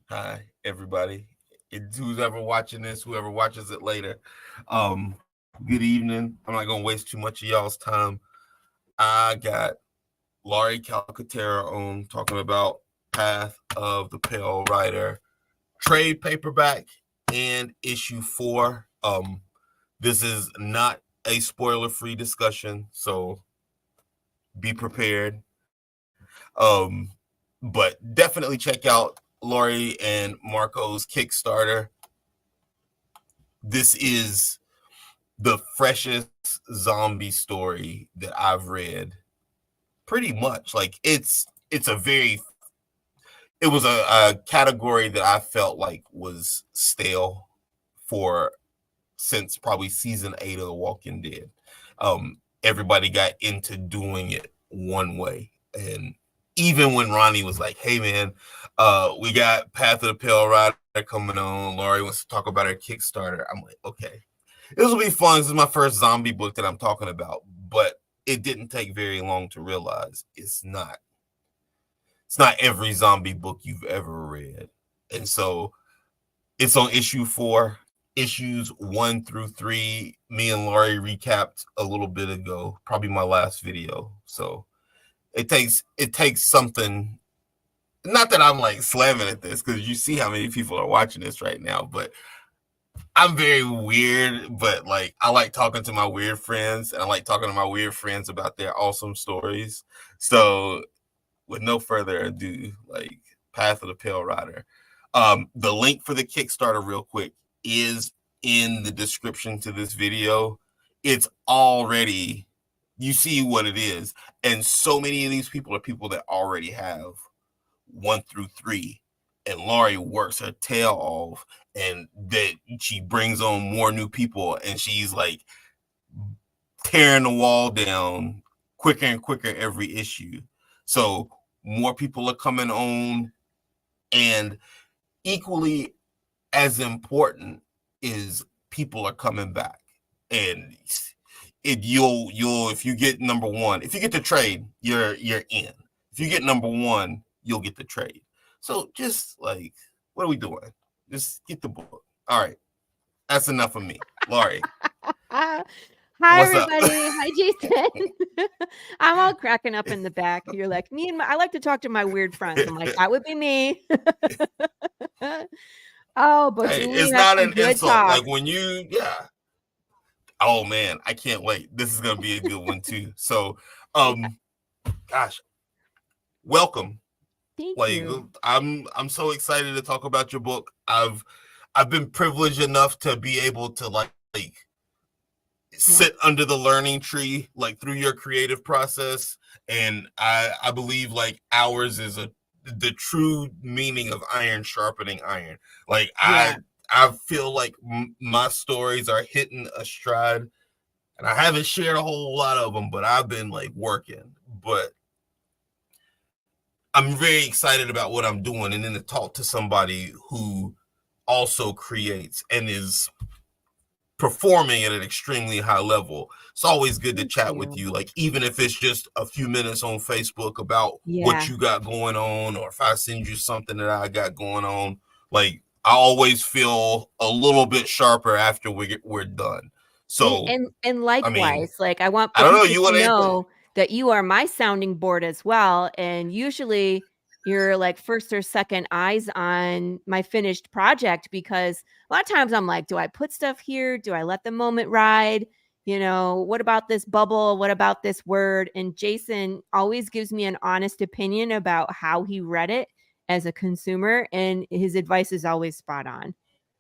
Hi, everybody. Who's ever watching this, whoever watches it later. Good evening. I'm not gonna waste too much of y'all's time. I got Laurie Calcaterra on talking about Path of the Pale Rider trade paperback and issue 4. This is not a spoiler-free discussion, so be prepared. But definitely check out Laurie and Marco's Kickstarter. This is the freshest zombie story that I've read. Pretty much, like it's a very it was a category that I felt like was stale for since probably season 8 of The Walking Dead. Everybody got into doing it one way, and even when Ronnie was like, "Hey man, we got Path of the Pale Rider coming on. Laurie wants to talk about her Kickstarter." I'm like, okay, this will be fun. This is my first zombie book that I'm talking about, but it didn't take very long to realize it's not every zombie book you've ever read. And so it's on issue 4, issues 1 through 3. Me and Laurie recapped a little bit ago, probably my last video. So it takes something. Not that I'm like slamming at this, because you see how many people are watching this right now, but I'm very weird, but like I like talking to my weird friends, and I like talking to my weird friends about their awesome stories. So with no further ado, like Path of the Pale Rider. The link for the Kickstarter, real quick, is in the description to this video. It's already, you see what it is. And so many of these people are people that already have 1 through 3. And Laurie works her tail off, and that she brings on more new people, and she's like tearing the wall down quicker and quicker every issue. So more people are coming on, and equally as important is people are coming back. And you'll if you get number 1, if you get the trade, you're in. If you get number 1, you'll get the trade. So just like, what are we doing? Just get the book. All right, that's enough of me. Laurie, Hi, what's up? everybody. Hi, Jason. I'm all cracking up in the back. You're like, I like to talk to my weird friends. I'm like, that would be me. Oh, but Hey, do we it's have not some an good insult. talk? Like when yeah. Oh man, I can't wait. This is gonna be a good one too. So, Yeah, um, gosh, welcome. thank Like you. I'm so excited to talk about your book. I've been privileged enough to be able to like sit Yeah. under the learning tree like through your creative process, and I believe like ours is a the true meaning of iron sharpening iron. Like Yeah. I feel like my stories are hitting a stride, and I haven't shared a whole lot of them, but I've been like working. But I'm very excited about what I'm doing, and then to talk to somebody who also creates and is performing at an extremely high level. It's always good to Thank chat with you. you, like even if it's just a few minutes on Facebook about what Yeah. you got going on, or if I send you something that I got going on. Like I always feel a little bit sharper after we're done. And So and and I mean, likewise, like, I want I the don't know, people you to and Anthony. know that you are my sounding board as well, and usually you're, like, first or second eyes on my finished project because a lot of times I'm like, "Do I put stuff here? Do I let the moment ride? What about this bubble? What about this word?" And Jason always gives me an honest opinion about how he read it as a consumer, and his advice is always spot on.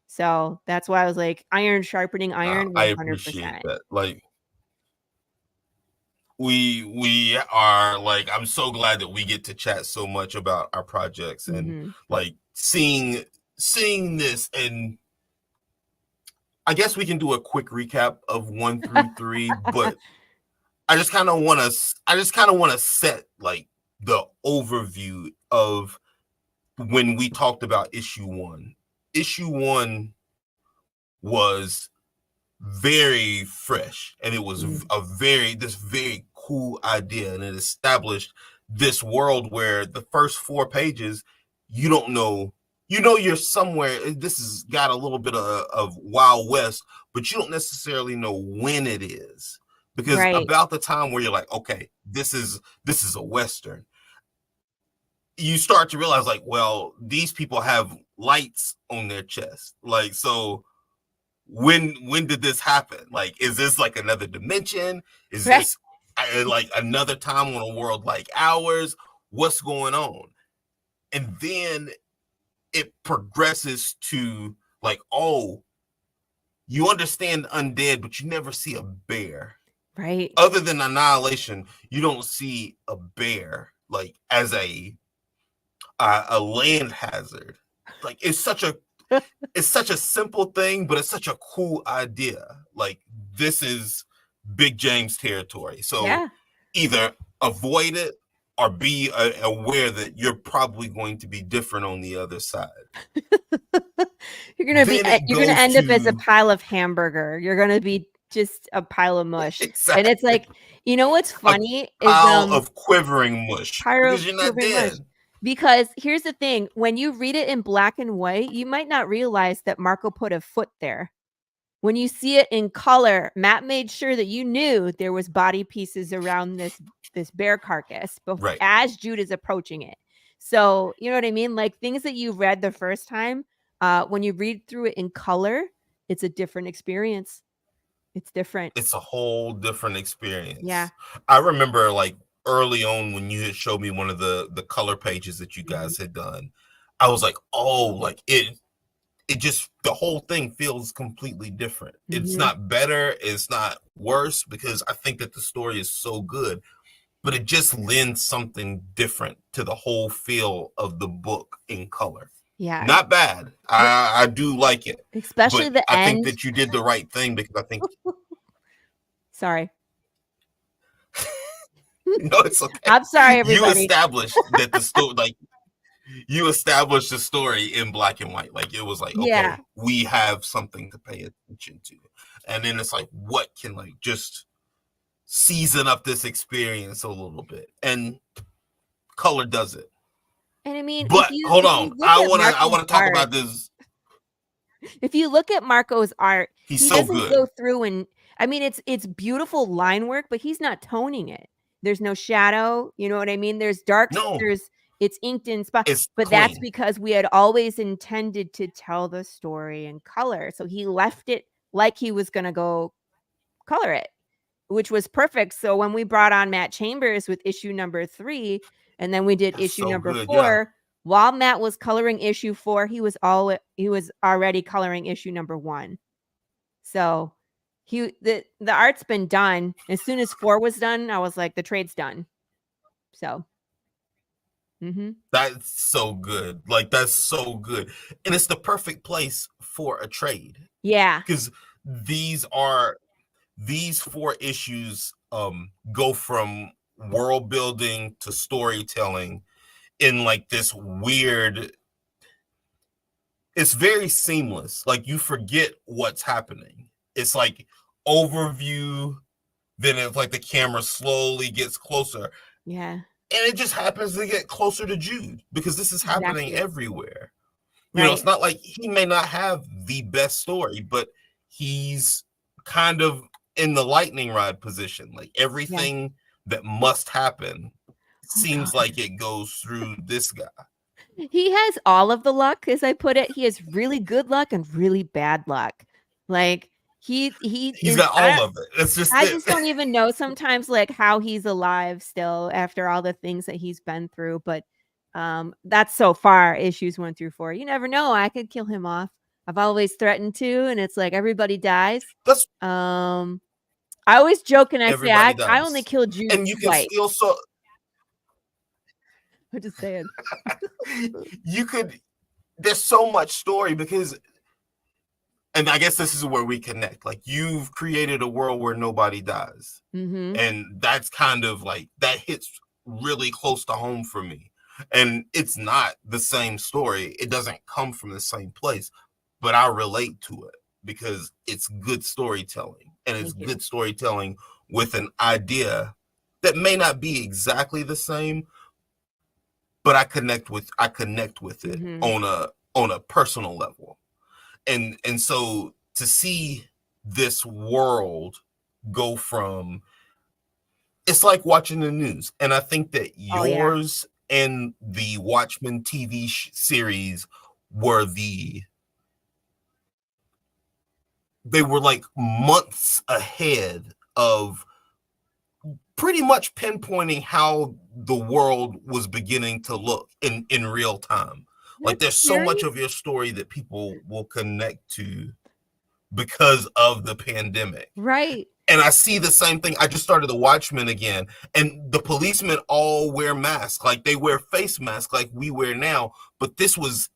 So, that's why I was like, iron sharpening iron I appreciate 100%. that. Like we are like, I'm so glad that we get to chat so much about our projects, and Mhm. like seeing this. And I guess we can do a quick recap of 1 through 3, but I just kind of want to set like the overview of when we talked about issue 1. Issue 1 was very fresh, and it was Mm. this very cool idea, and it established this world where the first 4 pages you don't know you know you're somewhere. This has got a little bit of Wild West, but you don't necessarily know when it is, because Right. about the time where you're like, okay, this is a Western, you start to realize like, well, these people have lights on their chest, like, so when did this happen? Like, is this like another dimension? Is Right. this like another time on a world like ours? What's going on? And then it progresses to like, oh, you understand undead, but you never see a bear. Right. Other than Annihilation, you don't see a bear like as a land hazard. Like, it's such a simple thing, but it's such a cool idea. Like, this is Big James territory. So Yeah. either avoid it or be aware that you're probably going to be different on the other side. Then it You're gonna goes end up as a to pile of hamburger. You're gonna be just a pile of mush. And it's exactly like, you know what's a funny is pile of quivering mush because you're not pyruvate mush. dead. Because here's the thing, when you read it in black and white, you might not realize that Marco put a foot there. When you see it in color, Matt made sure that you knew there was body pieces around this bear carcass Right. as Jude is approaching it. So, you know what I mean? Like things that you read the first time, when you read through it in color, it's a different experience. It's different. It's a whole different Yeah. experience. I remember like early on when you had showed me one of the color pages that you Mhm. guys had done, I was like, oh, like it just, the whole thing feels completely different. It's Mhm. not better, it's not worse, because I think that the story is so good, but it just lends something different to the whole feel of the book in color. Yeah. Not bad. I do like it, Especially but the I think end. that you did the right thing, because I think Sorry. no, it's okay. I'm sorry, You everybody. established that the story, like, you established the story in black and white. Like, it was like, Yeah. okay, we have something to pay attention to. And then it's like, what can like just season up this experience a little bit? And color does it. And I mean, But hold if on. you look at I Marco's wanna talk art, about this. if you look at Marco's art, He's he so doesn't go good. through and I mean, it's beautiful line work, but he's not toning it. There's no shadow, you know what I mean? There's darks, No, there's it's inked in spot, it's but that's clean. because we had always intended to tell the story in color. So he left it like he was gonna go color it, which was perfect. So when we brought on Matt Chambers with issue number 3, and then we did That's issue so number good. Yeah. 4, while Matt was coloring issue 4, he was already coloring issue number 1. So the art's been done. As soon as 4 was done, I was like, the trade's done. So, mhm. That's so good. Like, that's so good. And it's the perfect place for a trade. Yeah. Because these 4 issues go from world building to storytelling in like this weird, it's very seamless. Like, you forget what's happening. It's like overview, then it's like the camera slowly gets closer. Yeah. And it just happens to get closer to Jude because this is happening Exactly. everywhere. You know, Right. it's not like he may not have the best story, but he's kind of in the lightning rod position. Like, Yeah. everything that must happen Oh seems god. like it goes through this guy. He has all of the luck, as I put it. He has really good luck and really bad luck. Like, he He's is got all of it. That's just I it. just don't even know sometimes, like, how he's alive still after all the things that he's been through, but, that's so far, issues 1 through 4. You never know, I could kill him off. I've always threatened to, and it's like everybody dies. That's Um, I always joke and I say, everybody I only dies. killed Jude And you can twice." still so I'm just saying. you could there's so much story because, and I guess this is where we connect. Like, you've created a world where nobody dies. Mhm. And that's kind of like, that hits really close to home for me. And it's not the same story. It doesn't come from the same place, but I relate to it because it's good storytelling, and it's Thank you. good storytelling with an idea that may not be exactly the same, but I connect with it Mhm. on on a personal level. And so to see this world go from, it's like watching the news. And I think that Oh, yeah. yours and the Watchmen TV series were they were like months ahead of pretty much pinpointing how the world was beginning to look in real time. Like That's there's so scary. much of your story that people will connect to because of the pandemic. Right. And I see the same thing. I just started the Watchmen again, and the policemen all wear masks, like they wear face masks like we wear now. But this was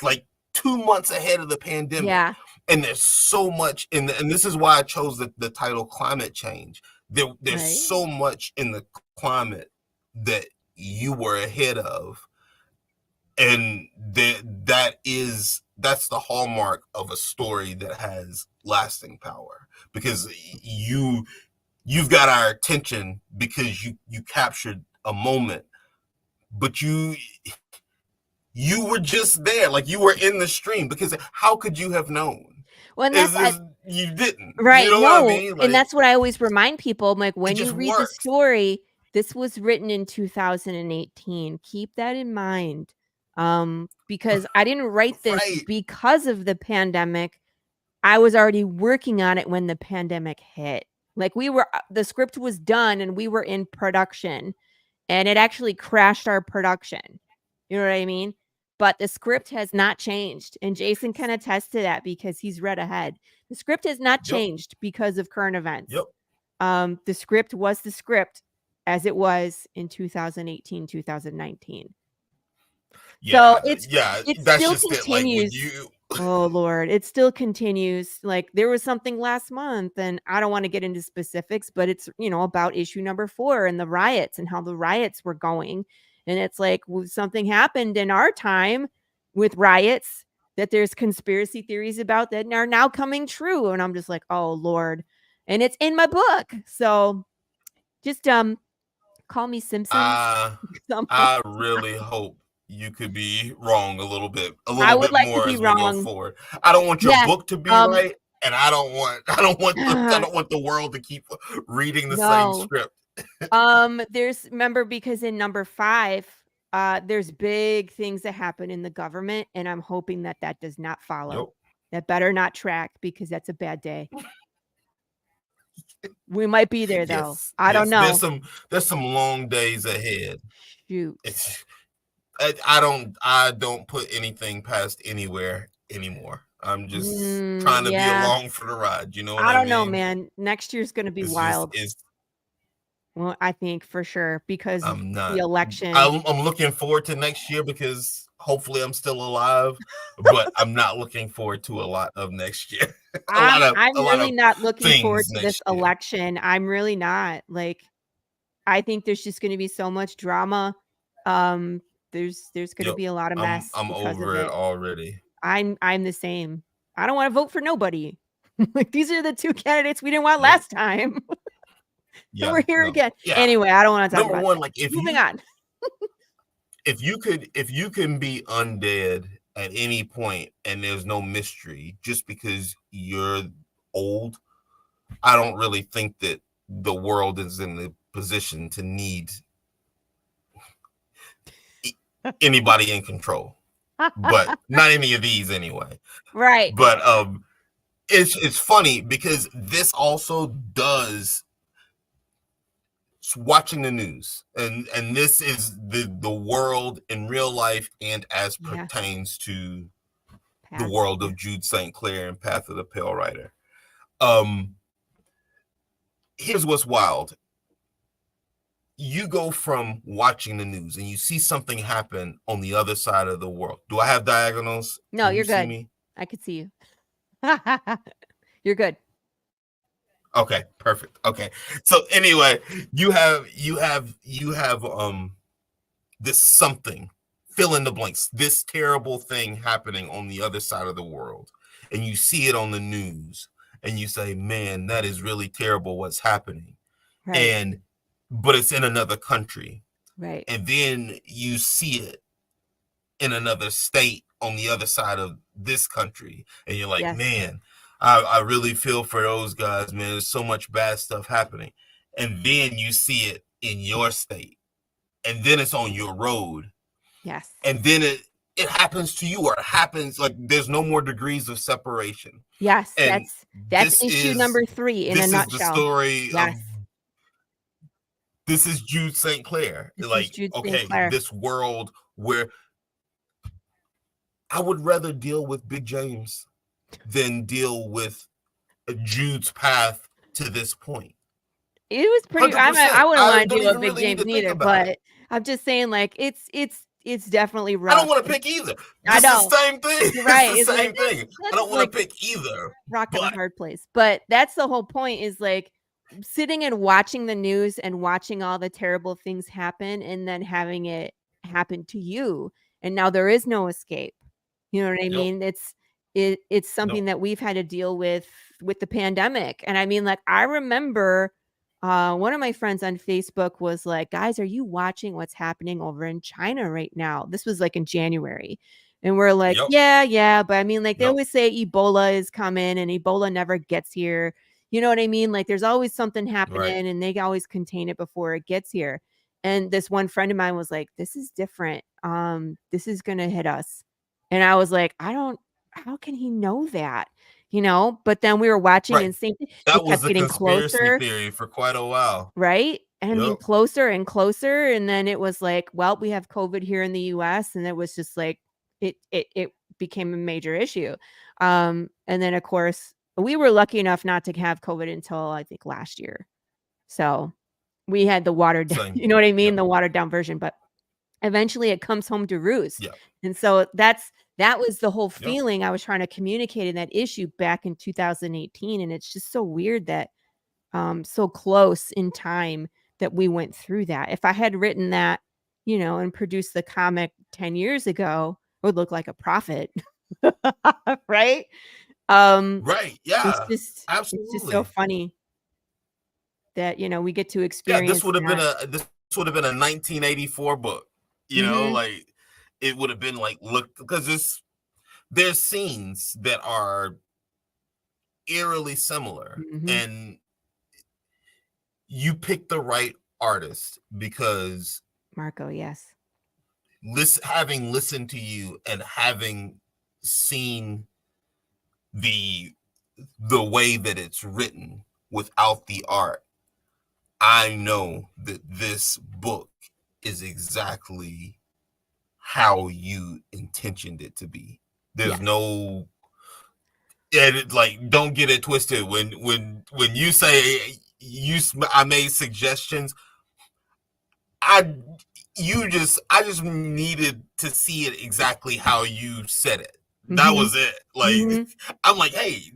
like 2 months ahead of the pandemic. Yeah. And there's so much and this is why I chose the title climate change. There's Right. so much in the climate that you were ahead of, and that's the hallmark of a story that has lasting power, because you've got our attention because you captured a moment, but you were just there, like you were in the stream, because how could you have known? Well, and Is you didn't, you right. know what I No, mean? and Like that's what I always remind people. I'm like, it when you just read the works. story, this was written in 2018. Keep that in mind. Because I didn't write this Right. because of the pandemic. I was already working on it when the pandemic hit. Like the script was done and we were in production, and it actually crashed our production. You know what I mean? But the script has not changed. And Jason can attest to that because he's read ahead. The script has not Yep. changed because of current events. Yep. The script was the script as it was in 2018, 2019. So Yeah. Yeah. it That's still just it. Like when continues. you Oh Lord, it still continues. Like there was something last month, and I don't want to get into specifics, but it's about issue number 4 and the riots and how the riots were going. And it's like something happened in our time with riots that there's conspiracy theories about that are now coming true. And I'm just like, oh Lord. And it's in my book. So just call me Simpsons. uh I really hope you could be wrong a I little would bit like to more be as we go wrong. forward. I don't want your Yeah. book to be Um right, and I don't want the world to keep reading the same no. script. Remember, because in number 5, there's big things that happen in the government, and I'm hoping that that does not follow. Yep. That better not track because that's a bad day. We might be there though. Yes. I don't Yes. know. There's some long days ahead. Shoot. It's I don't put anything past anywhere anymore. I'm just trying to be Yeah. along for the ride. You know what I I don't know, mean? man. Next year's gonna be It's just wild. it's Well, I think for sure because I'm the not. election. I'm looking forward to next year because hopefully I'm still alive, but I'm not looking forward to a lot of next year. I'm A lot really of not looking forward things to this next year. election. I'm really not. Like, I think there's just gonna be so much drama. Um, there's gonna Yep. be a lot of mess I'm because of over it it. already. I'm the same. I don't wanna vote for nobody. Like, these are the 2 candidates we didn't want Nope. last time, and Yeah. we're here No. again. Yeah. Anyway, I don't wanna talk Number about one, that. like Moving on. if you can be undead at any point and there's no mystery just because you're old, I don't really think that the world is in the position to need anybody in control. But not any of these anyway. Right. But it's funny because this also does watching the news, and this is the world in real life and as Yeah. pertains to the Path. world Yeah. of Jude St. Clair and Path of the Pale Rider. Um, Here's what's wild. You go from watching the news and you see something happen on the other side of the world. Do I have diagonals? No, Can you you're see good. me? I could see you. You're good. Okay, perfect. Okay. So anyway, you have this something, fill in the blanks, this terrible thing happening on the other side of the world, and you see it on the news and you say, man, that is really terrible what's happening. Right. And but it's in another country, Right. and then you see it in another state on the other side of this country, and you're like, Yes. man, I really feel for those guys, man. There's so much bad stuff happening. And then you see it in your state, and then it's on your road, Yes. and then it happens to you, or it happens like there's no more degrees of separation. Yes. And That's issue number 3 in a this is the nutshell. story of Yes. this is Jude St. Clair. This is Like, Jude St. okay, Clair. this world where I would rather deal with Big James than deal with Jude's path to this point. It was pretty. 100%. I wouldn't I want to don't deal with even Big really need James to think neither, about it. but I'm just saying, like, it's definitely I don't rough. want to pick either. I This is know. the same thing. You're It's right. the It's like same thing. I that's don't want like to pick either. rock in a But hard place. But that's the whole point, is like sitting and watching the news and watching all the terrible things happen, and then having it happen to you. And now there is no escape. You know what I yep, mean? It's nope, something that we've had to deal with the pandemic. And I mean, like, I remember one of my friends on Facebook was like, "Guys, are you watching what's happening over in China right now?" This was like in January. And we're like, yep, "Yeah, yeah." But I mean, like, they yep. always say Ebola is coming and Ebola never gets here. You know what I mean? Like, there's always something Right, happening and they always contain it before it gets here. And this one friend of mine was like, "This is different. This is gonna hit us." And I was like, "I don't, how can he know that?" You know? But then we were watching right. and same That it was kept the getting conspiracy closer, theory for quite a while. right? And I mean, Yep. closer and closer, and then it was like, well, we have COVID here in the US, and it was just like it became a major issue. And then of course, we were lucky enough not to have COVID until I think last year. So, we had the watered down, Same. you know what I mean? Yep. The watered down version, but eventually it comes home to roost. Yep. And so that was the whole Yep. feeling I was trying to communicate in that issue back in 2018, and it's just so weird that so close in time that we went through that. If I had written that, and produced the comic 10 years ago, it would look like a prophet. Right? Um, Right. it's Yeah. just it's just so Absolutely. funny that, we get to Yeah. experience that. This would have been a 1984 book. Mhm. Like it would have been like look because there's scenes that are eerily similar, Mhm. and you pick the right artist because Marco, yes. having listened to you and having seen the the way that it's written without the art, I know that this book is exactly how you intentioned it to be. There's Yes. no like don't get it twisted when you say I made suggestions. I I just needed to see it exactly how you said it. That Mhm. was it. Like Mhm. I'm like, hey,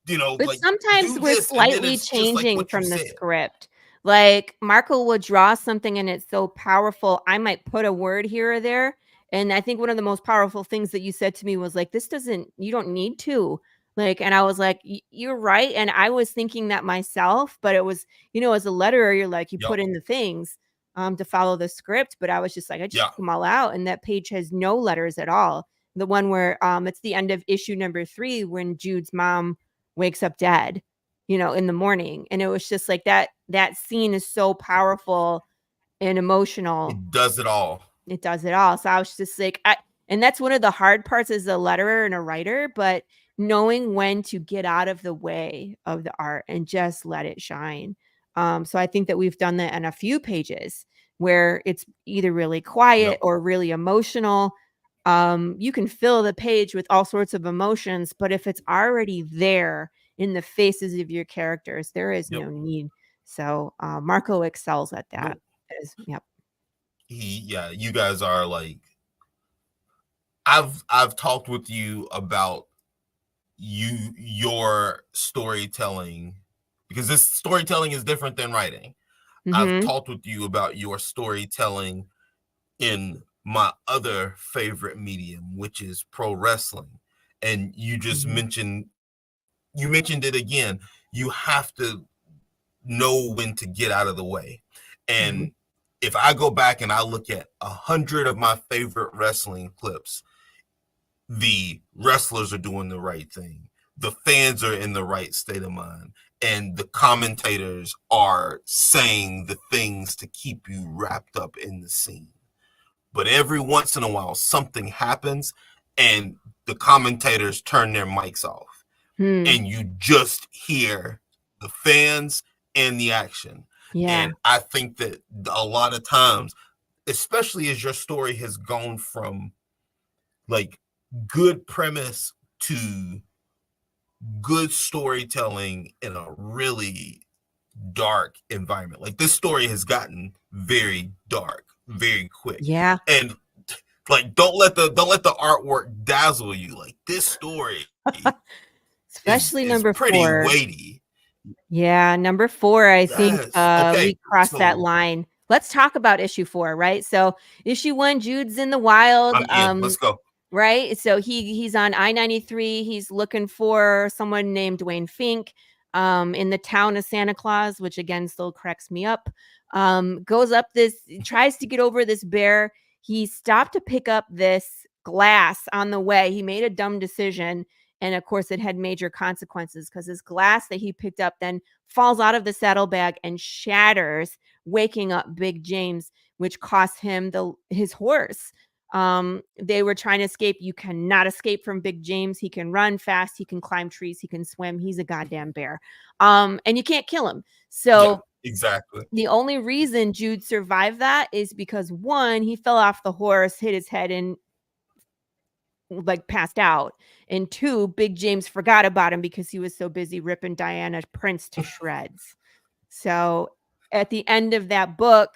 But like sometimes do we're this, and then slightly it's just like changing what you from the said. script. Like, Marco will draw something and it's so powerful, I might put a word here or there, and I think one of the most powerful things that you said to me was like, "This doesn't, you don't need to." Like, and I was like, You're right," and I was thinking that myself, but it was, as a letterer, you're like, you Yep. put in the things, to follow the script, but I was just like, I just Yeah. took them all out, and that page has no letters at all. The one where, it's the end of issue number 3 when Jude's mom wakes up dead, in the morning. And it was just like that scene is so powerful and emotional. It does it all. It does it all. So I was just like, and that's one of the hard parts as a letterer and a writer, but knowing when to get out of the way of the art and just let it shine. So I think that we've done that in a few pages where it's either really quiet Yep. or really emotional. You can fill the page with all sorts of emotions, but if it's already there in the faces of your characters, there is Yep. no need. So Marco excels at that. Nope. Yep. Yeah, you guys are like I've talked with you about your storytelling because this storytelling is different than writing. I've Hmm. talked with you about your storytelling in my other favorite medium, which is pro wrestling. And Hmm. you mentioned it again. You have to know when to get out of the way. Hmm. And if I go back and I look at 100 of my favorite wrestling clips, the wrestlers are doing the right thing, the fans are in the right state of mind, and the commentators are saying the things to keep you wrapped up in the scene. But every once in a while, something happens and the commentators turn their mics off, Hmm. and you just hear the fans and the action. Yeah. And I think that a lot of times, especially as your story has gone from like good premise to good storytelling in a really dark environment. Like this story has gotten very dark very quick. Yeah. And like don't let the artwork dazzle you. Like this story is Especially is number pretty 4. weighty. Yeah, number 4, I think, Yes. Okay. we crossed that So line. Let's talk about issue 4, right? So, issue 1, Jude's in the wild, I'm in. Let's go. right? So he's on I-93. He's looking for someone named Dwayne Fink, in the town of Santa Claus, which again still cracks me up. Goes up this, tries to get over this bear. He stopped to pick up this glass on the way. He made a dumb decision. And of course, it had major consequences because this glass that he picked up then falls out of the saddlebag and shatters, waking up Big James, which cost him his horse. They were trying to escape. You cannot escape from Big James. He can run fast, he can climb trees, he can swim. He's a goddamn bear. And you can't kill him. Yeah, So exactly. the only reason Jude survived that is because, one, he fell off the horse, hit his head, and like passed out. And two, Big James forgot about him because he was so busy ripping Diana Prince to shreds. So at the end of that book,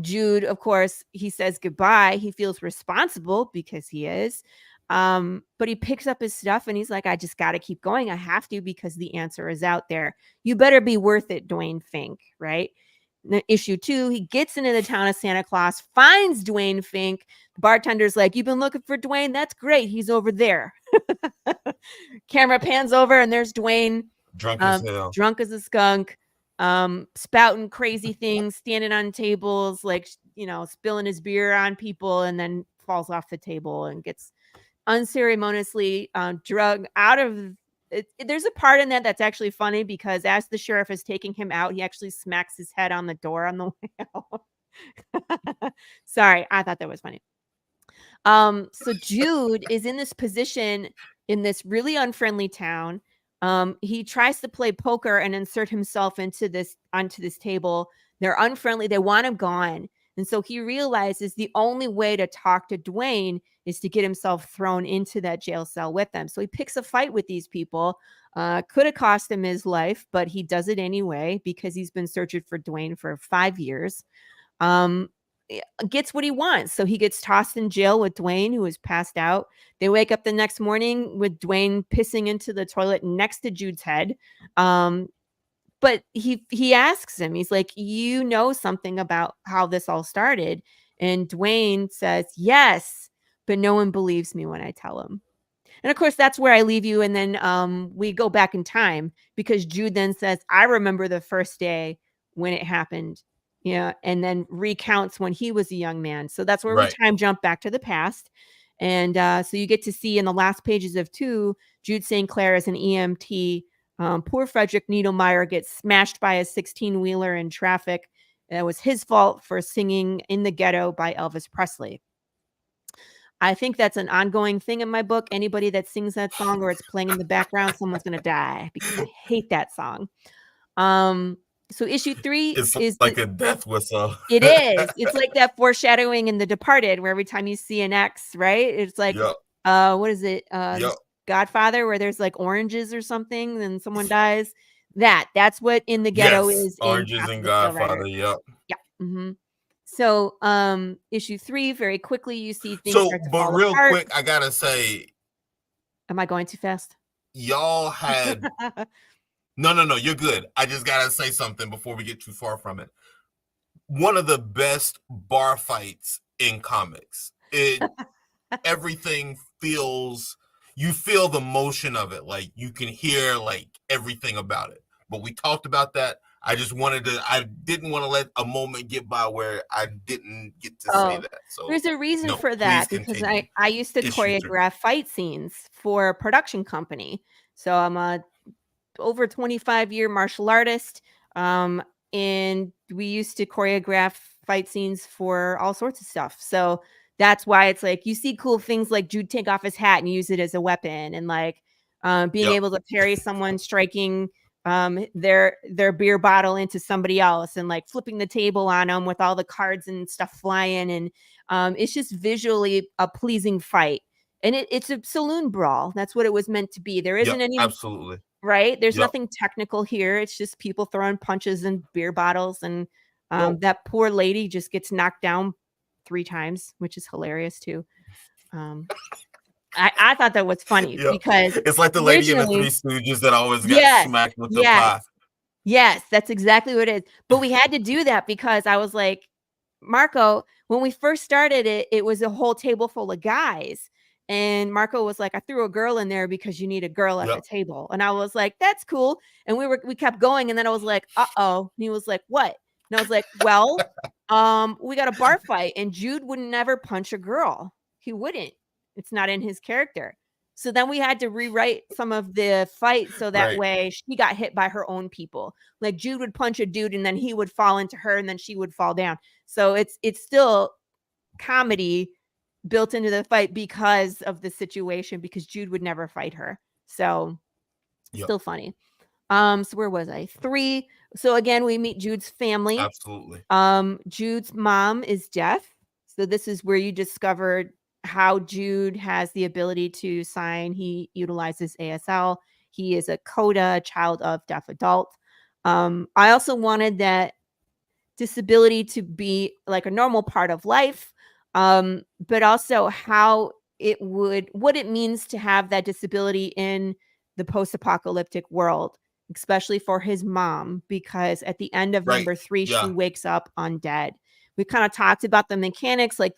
Jude, of course, he says goodbye. He feels responsible because he is. But he picks up his stuff and he's like, I just got to keep going. I have to because the answer is out there. You better be worth it, Dwayne Fink, right? Issue 2, he gets into the town of Santa Claus, finds Dwayne Fink. The bartender's like, you've been looking for Dwayne? That's great. He's over there. Camera pans over and there's Dwayne, Drunk as hell. drunk as a skunk, spouting crazy things, standing on tables, like, spilling his beer on people, and then falls off the table and gets unceremoniously drugged out of it. There's a part in that that's actually funny because as the sheriff is taking him out, he actually smacks his head on the door on the way out. Sorry, I thought that was funny. So Jude is in this position in this really unfriendly town. He tries to play poker and insert himself onto this table. They're unfriendly. They want him gone. And so he realizes the only way to talk to Dwayne is to get himself thrown into that jail cell with them. So he picks a fight with these people. Could have cost him his life, but he does it anyway because he's been searching for Dwayne for 5 years. Gets what he wants. So he gets tossed in jail with Dwayne, who is passed out. They wake up the next morning with Dwayne pissing into the toilet next to Jude's head. But he asks him, he's like, you know something about how this all started? And Dwayne says, yes, but no one believes me when I tell him. And of course, that's where I leave you. And then we go back in time because Jude then says, I remember the first day when it happened. Yeah. And then recounts when he was a young man. So that's where we Right. time jump back to the past. And so you get to see in the last pages of 2, Jude St. Clair is an EMT. Poor Frederick Needlemeyer gets smashed by a 16-wheeler in traffic. It was his fault for singing In the Ghetto by Elvis Presley. I think that's an ongoing thing in my book. Anybody that sings that song or it's playing in the background, someone's gonna die because I hate that song. So issue 3 It's is like a death whistle. it is. It's like that foreshadowing in The Departed, where every time you see an X, right? It's like, Yep. what is it? Yep. Godfather, where there's like oranges or something, and someone dies. That's what In the Ghetto Yes. is in Oranges Path of and the Steel Rider. Godfather. Yep. Yeah. Mm-hmm. So, issue 3, very quickly, you see things So, start to but fall real apart. quick, I gotta say, Am I going too fast? y'all had no, you're good. I just gotta say something before we get too far from it. One of the best bar fights in comics. Everything feels, you feel the motion of it. Like you can hear like everything about it. But we talked about that. I just wanted to. I didn't want to let a moment get by where I didn't get to say Oh, that. So there's a reason no, for please that because continue. I used to Issue 3. choreograph fight scenes for a production company. So I'm a over 25-year martial artist. Um, and we used to choreograph fight scenes for all sorts of stuff. So that's why it's like you see cool things like Jude take off his hat and use it as a weapon, and like being Yep. able to parry someone striking their beer bottle into somebody else, and like flipping the table on them with all the cards and stuff flying, and it's just visually a pleasing fight. And it's a saloon brawl. That's what it was meant to be. There Yep. isn't any Absolutely. right? There's Yep. nothing technical here. It's just people throwing punches and beer bottles, and Well, that poor lady just gets knocked down 3 times, which is hilarious too. Um, I thought that was funny yep. because It's like the lady in the Three originally Stooges that always got yes, smacked with the yes. pie. Yes, that's exactly what it is. But we had to do that because I was like, Marco, when we first started it, it was a whole table full of guys. And Marco was like, I threw a girl in there because you need a girl at the Yep. table. And I was like, that's cool. And we kept going. And then I was like, uh-oh. And he was like, what? And I was like, well, we got a bar fight and Jude would never punch a girl. He wouldn't. It's not in his character. So then we had to rewrite some of the fight so that Right. way she got hit by her own people. Like Jude would punch a dude and then he would fall into her and then she would fall down. So it's still comedy built into the fight because of the situation, because Jude would never fight her. So Yep. still funny. So where was I? 3. So again, we meet Jude's family. Absolutely. Jude's mom is deaf. So this is where you discovered how Jude has the ability to sign. He utilizes ASL. He is a CODA, child of deaf adult. I also wanted that disability to be like a normal part of life, but also how what it means to have that disability in the post-apocalyptic world, especially for his mom, because at the end of Right. number 3, she Yeah. wakes up undead. We kind of talked about the mechanics, like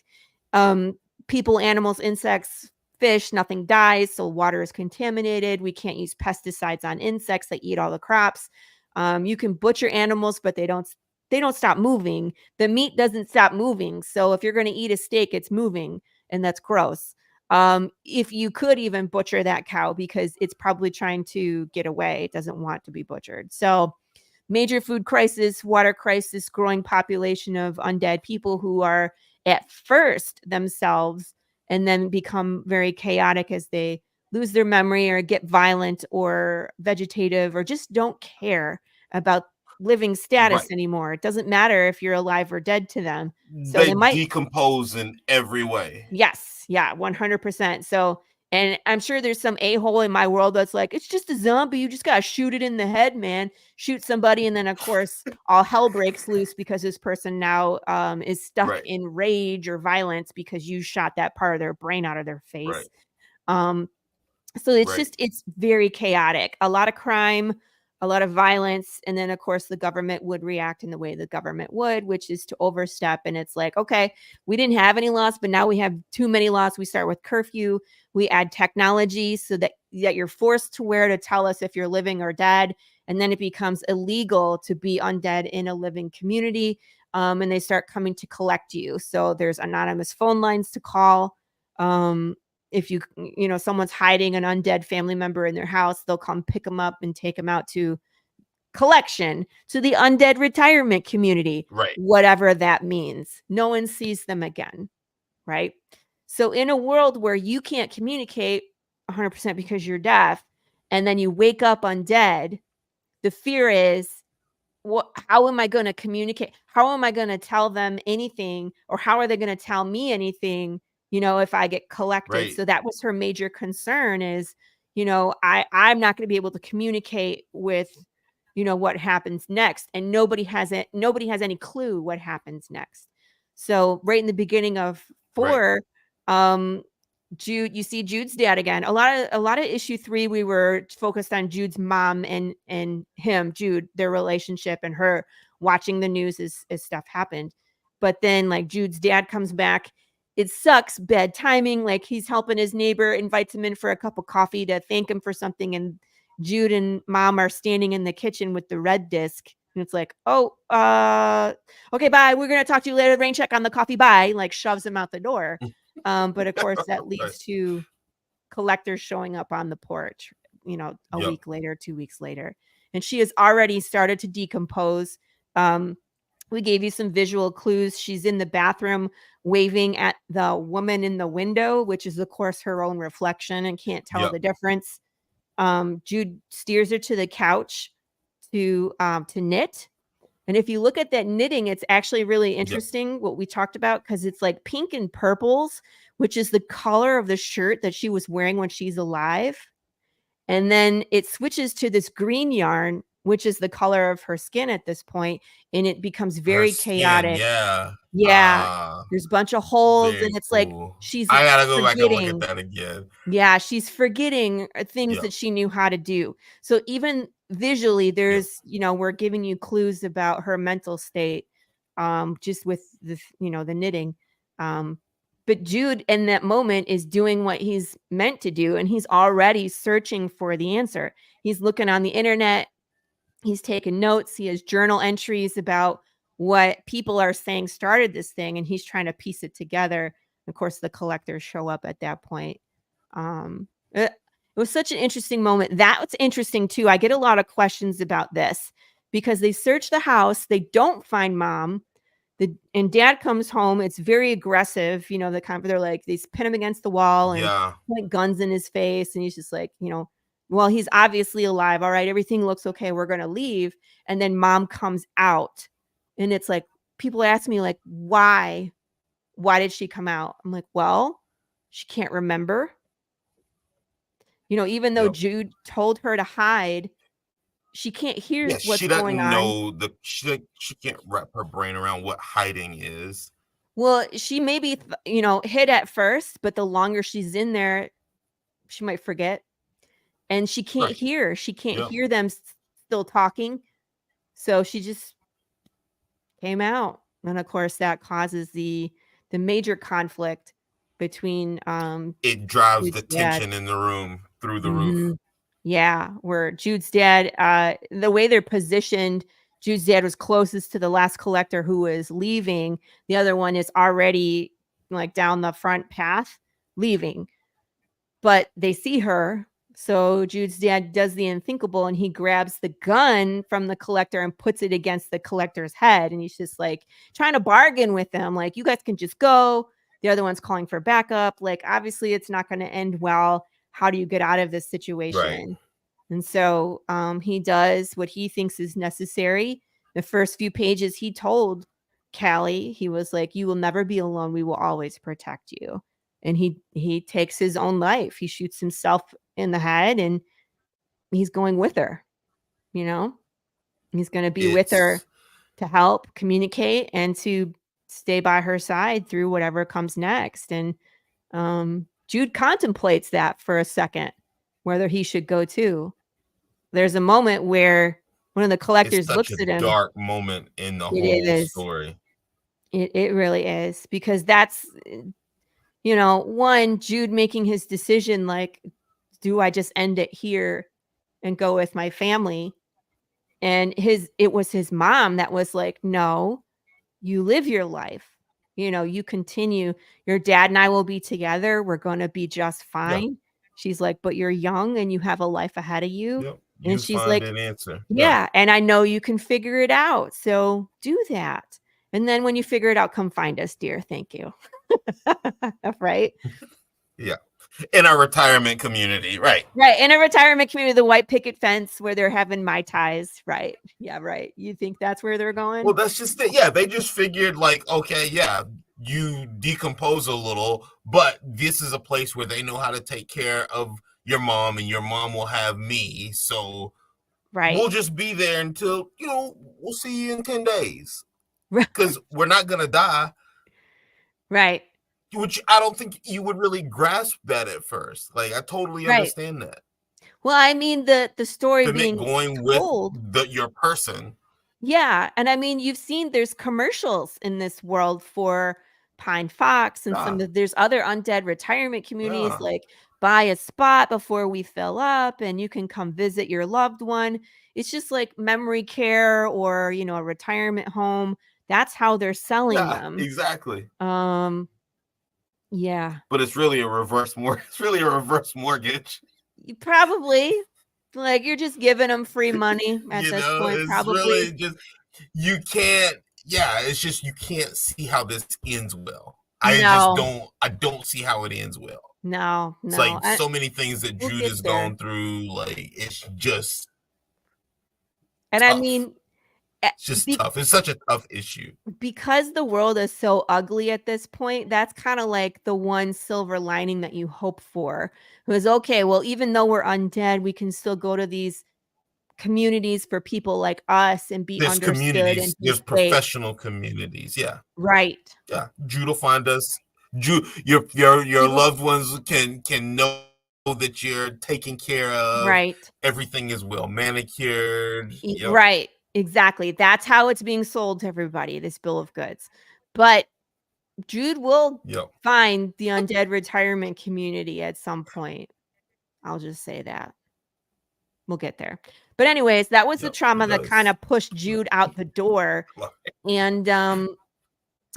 people, animals, insects, fish, nothing dies, so water is contaminated. We can't use pesticides on insects that eat all the crops. You can butcher animals, but they don't stop moving. The meat doesn't stop moving. So if you're going to eat a steak, it's moving, and that's gross. If you could even butcher that cow because it's probably trying to get away, it doesn't want to be butchered. So major food crisis, water crisis, growing population of undead people who are at first themselves and then become very chaotic as they lose their memory or get violent or vegetative or just don't care about living Right. status anymore. It doesn't matter if you're alive or dead to them. So They they might decompose in every way. yes, yeah, 100%. So and I'm sure there's some a-hole in my world that's like, "It's just a zombie, you just gotta shoot it in the head, man." Shoot somebody, and then, of course, all hell breaks loose because this person now, is stuck Right. in rage or violence because you shot that part of their brain out of their Right. face. Um, so it's Right. just it's very chaotic. A lot of crime, a lot of violence, and then of course the government would react in the way the government would, which is to overstep. And it's like, okay, we didn't have any laws, but now we have too many laws. We start with curfew. We add technology so that you're forced to wear to tell us if you're living or dead, and then it becomes illegal to be undead in a living community. And they start coming to collect you. So there's anonymous phone lines to call. If someone's hiding an undead family member in their house, they'll come pick them up and take them out to collection, to the undead retirement community, Right. whatever that means. No one sees them again, right? So in a world where you can't communicate 100% because you're deaf, and then you wake up undead, the fear is, how am I going to communicate? How am I going to tell them anything, or how are they going to tell me anything, if I get collected? Right. So that was her major concern is, I'm not going to be able to communicate with, what happens next. And nobody has any clue what happens next. So right in the beginning of Right. 4, Jude, you see Jude's dad again. A lot of issue 3, we were focused on Jude's mom and him, Jude, their relationship, and her watching the news as stuff happened. But then like Jude's dad comes back. It sucks, bad timing. Like he's helping his neighbor, invites him in for a cup of coffee to thank him for something, and Jude and mom are standing in the kitchen with the red disc And it's like, oh, okay, bye. We're gonna talk to you later. Rain check on the coffee. Bye. Like shoves him out the door. But of course, that Right. leads to collectors showing up on the porch, a Yep. week later, 2 weeks later. And she has already started to decompose. Um, we gave you some visual clues. She's in the bathroom waving at the woman in the window, which is, of course, her own reflection and can't tell Yep. the difference. Jude steers her to the couch to knit. And if you look at that knitting, it's actually really Yep. interesting what we talked about because it's like pink and purples, which is the color of the shirt that she was wearing when she's alive. And then it switches to this green yarn, which is the color of her skin at this point, and it becomes Her very skin. chaotic. Yeah. Yeah, Ah, there's a bunch of holes, and very it's like cool. she's I gotta go back and look at forgetting. that again. Yeah, she's forgetting things Yep. that she knew how to do. So even visually, Yep. we're giving you clues about her mental state, just with the knitting. Um, but Jude in that moment is doing what he's meant to do, and he's already searching for the answer. He's looking on the internet, he's taken notes, he has journal entries about what people are saying started this thing, and he's trying to piece it together. Of course, the collectors show up at that point. It was such an interesting moment. That's interesting too. I get a lot of questions about this because they search the house, they don't find mom. And dad comes home. It's very aggressive. The kind of they're like they pin him against the wall and Yeah. point guns in his face, and he's just like, well, he's obviously alive. All right, everything looks okay. We're gonna leave. And then mom comes out, and it's like people ask me like, why? Why did she come out? I'm like, well, she can't remember. Even though Yep. Jude told her to hide, she can't hear Yeah. what's She going doesn't on. know she can't wrap her brain around what hiding is. Well, she maybe, hid at first, but the longer she's in there, she might forget. And she can't Right. hear. She can't Yep. hear them still talking. So she just came out. And of course, that causes the major conflict between It drives the Jude's dad. tension in the room through the roof. Mhm. Yeah, where Jude's dad, the way they're positioned, Jude's dad was closest to the last collector who was leaving. The other one is already like down the front path leaving, but they see her. So Jude's dad does the unthinkable and he grabs the gun from the collector and puts it against the collector's head. And he's just like trying to bargain with them, like, you guys can just go. The other one's calling for backup. Like, obviously, it's not going to end well. How do you get out of this Right. situation? And so he does what he thinks is necessary. The first few pages, he told Callie, he was like, "You will never be alone. We will always protect you." And he takes his own life. He shoots himself in the head, and he's going with her. You know, he's going to be with her It's to help communicate and to stay by her side through whatever comes next. And Jude contemplates that for a second, whether he should go too. There's a moment where one of the it's collectors such looks a at him. dark moment in the It whole is. story. It really is because that's one, Jude making his decision like, do I just end it here and go with my family? And it was his mom that was like, no, you live your life. You continue. Your dad and I will be together. We're going to be just Yeah. fine. She's like, but you're young and you have a life ahead of you. Yep. And You she's find like, an answer. Yeah. yeah, and I know you can figure it out. So do that. And then when you figure it out, come find us, dear. Thank you. Right? Yeah. In our retirement community. Right. Right. In a retirement community, the white picket fence where they're having Mai Tais. Right. Yeah, right. You think that's where they're going? Well, that's just it. Yeah. They just figured, like, okay, yeah, you decompose a little, but this is a place where they know how to take care of your mom, and your mom will have me. So Right. we'll just be there until, we'll see you in 10 days Right. because we're not going to die. Right. Which I don't think you would really grasp that at first. Like, I totally Right. understand that. Well, I mean, the story Commit being going with told. your person. Yeah, and I mean, you've seen there's commercials in this world for Pine Fox and Yeah. there's other undead retirement communities Yeah. like buy a spot before we fill up and you can come visit your loved one. It's just like memory care or, a retirement home. That's how they're selling Yeah, them. exactly. Yeah. But it's really a reverse it's really a reverse mortgage. Probably. Like, you're just giving them free money at this point, It's probably. really just you can't it's just you can't see how this ends well. No. I don't see how it ends well. No, It's no. like so many things that We'll Jude get has there. gone through, like it's just And I tough. mean, It's just tough. It's such a tough issue. because the world is so ugly at this point, that's kind of like the one silver lining that you hope for. Was okay, well, even though we're undead, we can still go to these communities for people like us and be There's understood and communities, be there's safe. professional communities. Yeah. Right. Yeah. Jude will find us. Jude, He your will. loved ones can know that you're taken care of. Right. Everything is well manicured. Yep. Right. Exactly. That's how it's being sold to everybody, this bill of goods. But Jude will Yep. find the undead retirement community at some point. I'll just say that. We'll get there. But anyways, that was the Yep. trauma He that kind does. of pushed Jude out the door. And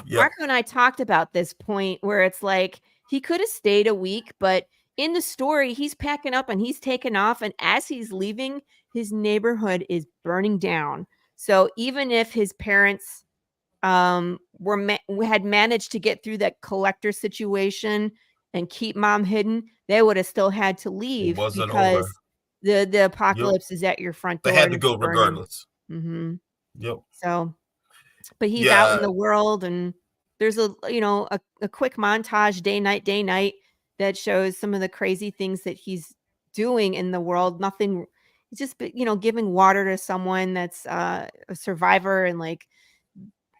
Yep. Marco and I talked about this point where it's like he could have stayed a week, but in the story, he's packing up and he's taken off. And as he's leaving, his neighborhood is burning down. So even if his parents had managed to get through that collector situation and keep mom hidden, they would have still had to It leave wasn't over. because the Yep. apocalypse is at your front They door had and to it's go burning. regardless. Mm-hmm. Yep. So, but he's out in Yeah. the world, and there's a quick montage, day night, that shows some of the crazy things that he's doing in the world. Nothing, he's just giving water to someone that's a survivor, and like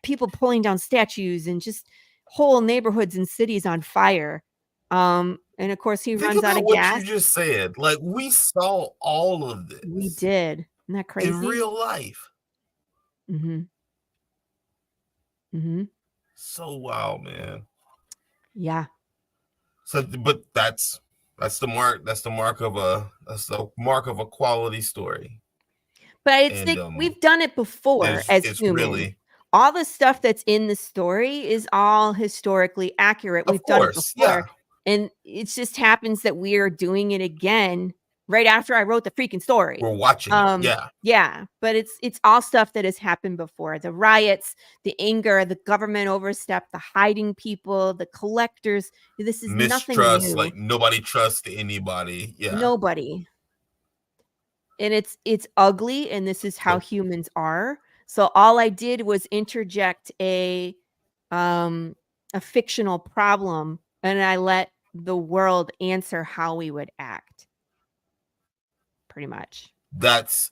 people pulling down statues and just whole neighborhoods and cities on fire. And of course he Think runs out about of what gas. you just said. Like we saw all of We this did. Isn't that in crazy? real life. Mm-hmm. Mm-hmm. So wow, man. Yeah. So, but that's the mark. That's the mark of a quality story. But it's And like we've done it before as it's humans. really, All the stuff that's in the story is all historically accurate. of We've done it course, yeah. before. And it just happens that we are doing it again right after I wrote the freaking story. We're watching it. Yeah. Yeah, but it's all stuff that has happened before. The riots, the anger, the government overstep, the hiding people, the collectors. This is nothing Mistrust, new. like nobody trusts anybody. Yeah. Nobody. And it's ugly, and this is how Yep. humans are. So all I did was interject a fictional problem, and I let the world answer how we would act. Pretty much. That's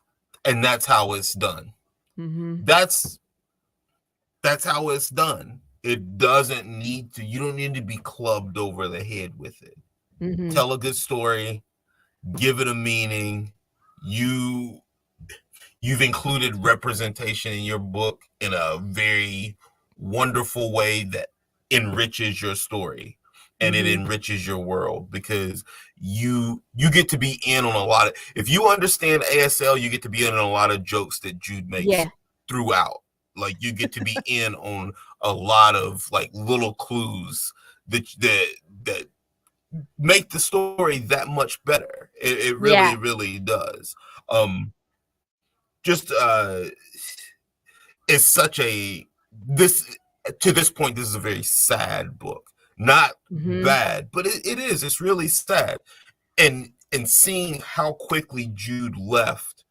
how it's done. Mm-hmm. That's how it's done. It doesn't need to. You don't need to be clubbed over the head with it. Mm-hmm. Tell a good story. Give it a meaning. You've included representation in your book in a very wonderful way that enriches your story and it enriches your world because you get to be in on a lot of, if you understand ASL, you get to be in on a lot of jokes that Jude makes throughout. Like you get to be in on a lot of like little clues that make the story that much better. It really, really does. Just it's such a to this point, this is a very sad book. Not bad, but it is. It's really sad. And seeing how quickly Jude left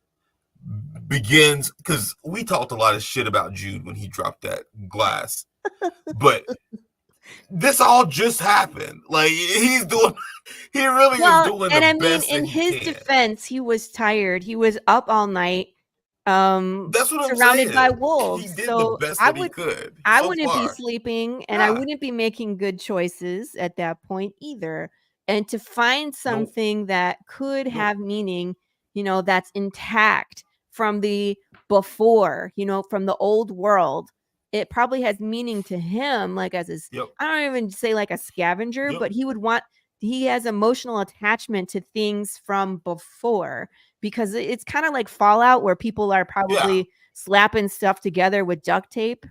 begins, because we talked a lot of shit about Jude when he dropped that glass. But this all just happened. Like he really is doing the best that he can. In his defense, he was tired. He was up all night. That's what I'm surrounded by saying. wolves. He did So the best I that he would could. I so wouldn't be far. sleeping, and I wouldn't be making good choices at that point either. And to find something that could have meaning, that's intact from the before, from the old world, it probably has meaning to him, like as his, I don't even say like a scavenger, but he would want he has emotional attachment to things from before, because it's kind of like Fallout, where people are Yeah. probably slapping stuff together with duct tape.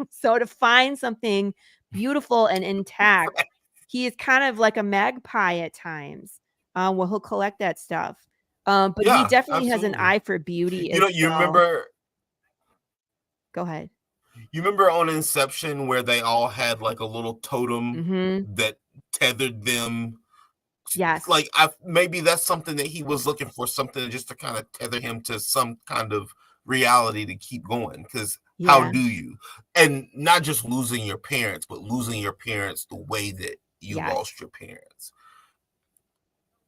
So to find something beautiful and intact, he is kind of like a magpie at times. Where he'll collect that stuff. But he Yeah, definitely has an absolutely. eye for beauty You as know, you well. remember Go ahead. you remember on Inception where they all had like a little totem Mhm. that tethered them. Yes. Like maybe that's something that he was looking for, something just to kind of tether him to some kind of reality to keep going. Because how Yeah. do you? And not just losing your parents, but losing your parents the way that you Yes. lost your parents.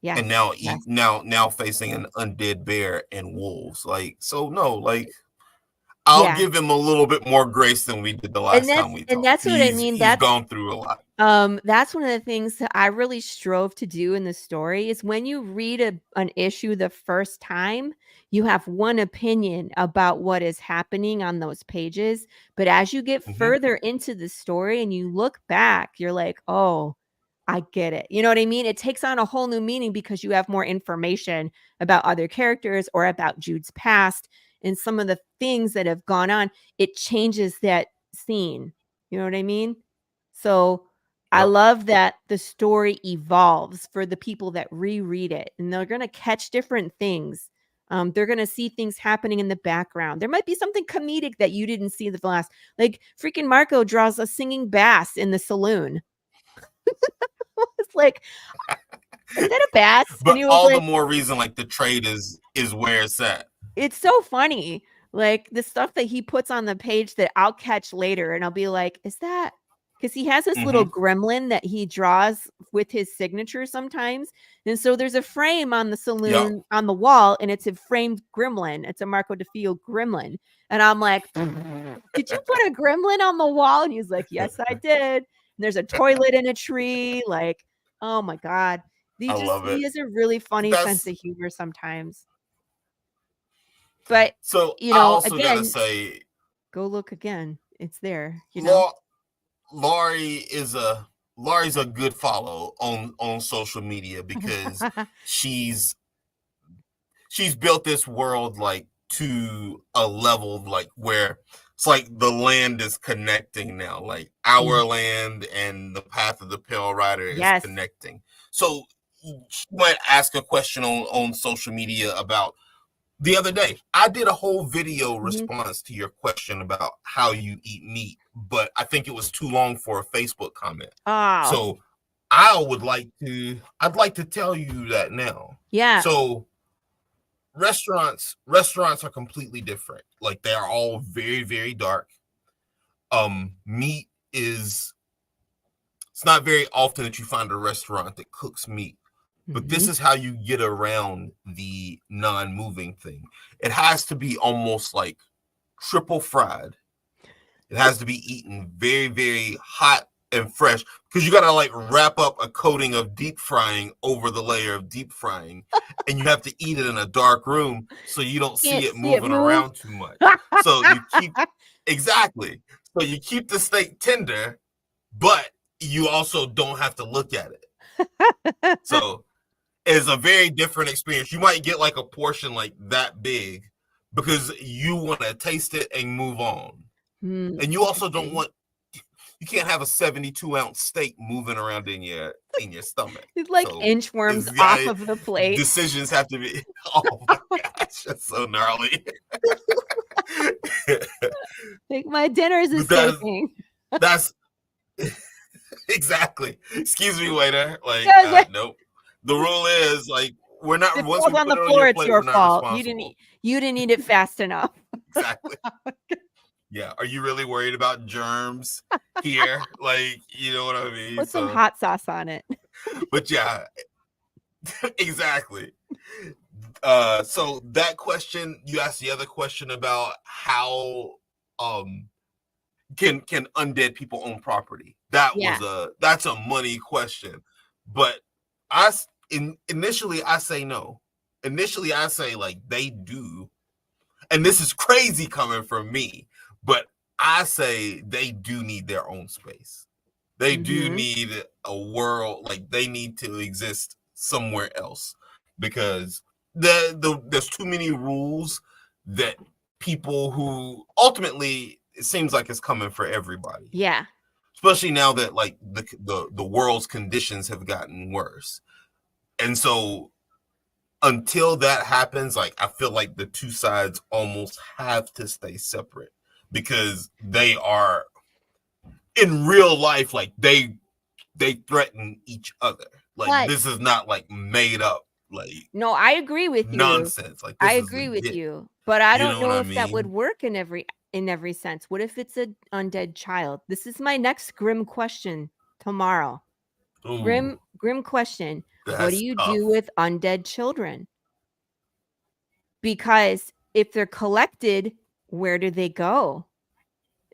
And Yes. now Yes. now facing an undead bear and wolves. Like, so no, like I'll Yeah. give him a little bit more grace than we did the And last time we talked. that's what I mean. He's gone through a lot. That's one of the things that I really strove to do in the story is when you read an issue the first time, you have one opinion about what is happening on those pages. But as you get Hmm. further into the story and you look back, you're like, oh, I get it. You know what I mean? It takes on a whole new meaning because you have more information about other characters or about Jude's past and some of the things that have gone on. It changes that scene. You know what I mean? So I Yep. love that the story evolves for the people that reread it, and they're going to catch different things. They're going to see things happening in the background. There might be something comedic that you didn't see the last. Like freaking Marco draws a singing bass in the saloon. It's like, is that a bass? And But he was all the like, more reason, like the trade is where it's at. it's so funny. Like the stuff that he puts on the page that I'll catch later and I'll be like, is that because he has this Hmm. little gremlin that he draws with his signature sometimes. And so there's a frame on the Yep. saloon on the wall, and it's a framed gremlin. It's a Marco DeFeo gremlin. And I'm like, did you put a gremlin on the wall? And he's like, yes, I did. And there's a toilet in a tree. Like, oh my God. I love He it. has a really funny sense That's of humor sometimes. But, so. I also gotta again, say, go look again. It's there, you know? Lau- Laurie is a Laurie's a good follow on social media because she's she's built this world like to a level like where it's like the land is connecting now, like our Mm. land and the path of the Pale Rider is Yes. connecting. So she might ask a question on social media about the other day. I did a whole video Mhm. response to your question about how you eat meat, but I think it was too long for a Facebook comment. Oh, So I'd like to tell you that now. yeah. So restaurants are completely different. Like they are all very, very dark. Meat is it's not very often that you find a restaurant that cooks meat. But this Mhm. is how you get around the non-moving thing. It has to be almost like triple fried. It has to be eaten very, very hot and fresh because you got to like wrap up a coating of deep frying over the layer of deep frying, and you have to eat it in a dark room so you don't see Can't it see it moving move. around too much. So you keep exactly. So you keep the steak tender, but you also don't have to look at it. So it's a very different experience. You might get like a portion like that big because you want to taste it and move on. And you also don't Interesting. want you can't have a 72-ounce steak moving around in your stomach. It's like So inchworms it's off got of the plate. decisions have to be. Oh my gosh, that's so gnarly. Like, my dinner's But that's escaping. that's exactly. Excuse me, waiter. Like, Okay. nope. The rule is like we're not If it once falls we on put the it on your floor, it's plate, your we're not fault. responsible. You didn't eat it fast enough. Exactly. Yeah. Are you really worried about germs here? Like, you know what I mean? Put some So, hot sauce on it. but yeah, exactly. So that question, you asked the other question about how um can undead people own property? Yeah. That's a money question. But I initially I say no. Initially I say like they do. And this is crazy coming from me, but I say they do need their own space. They do Mhm. need a world, like they need to exist somewhere else because there's too many rules that people who ultimately it seems like it's coming for everybody, Yeah. especially now that like the world's conditions have gotten worse. And so until that happens, like I feel like the two sides almost have to stay separate because they are in real life, like they threaten each other. Like But this is not like made up like no, I agree with you. nonsense. Like I this is agree with legit. you, but I You don't know what know I if that would mean? work in every sense. What if it's an undead child? This is my next grim question tomorrow. Ooh, Grim question. What do that's you do tough. with undead children? Because if they're collected, where do they go?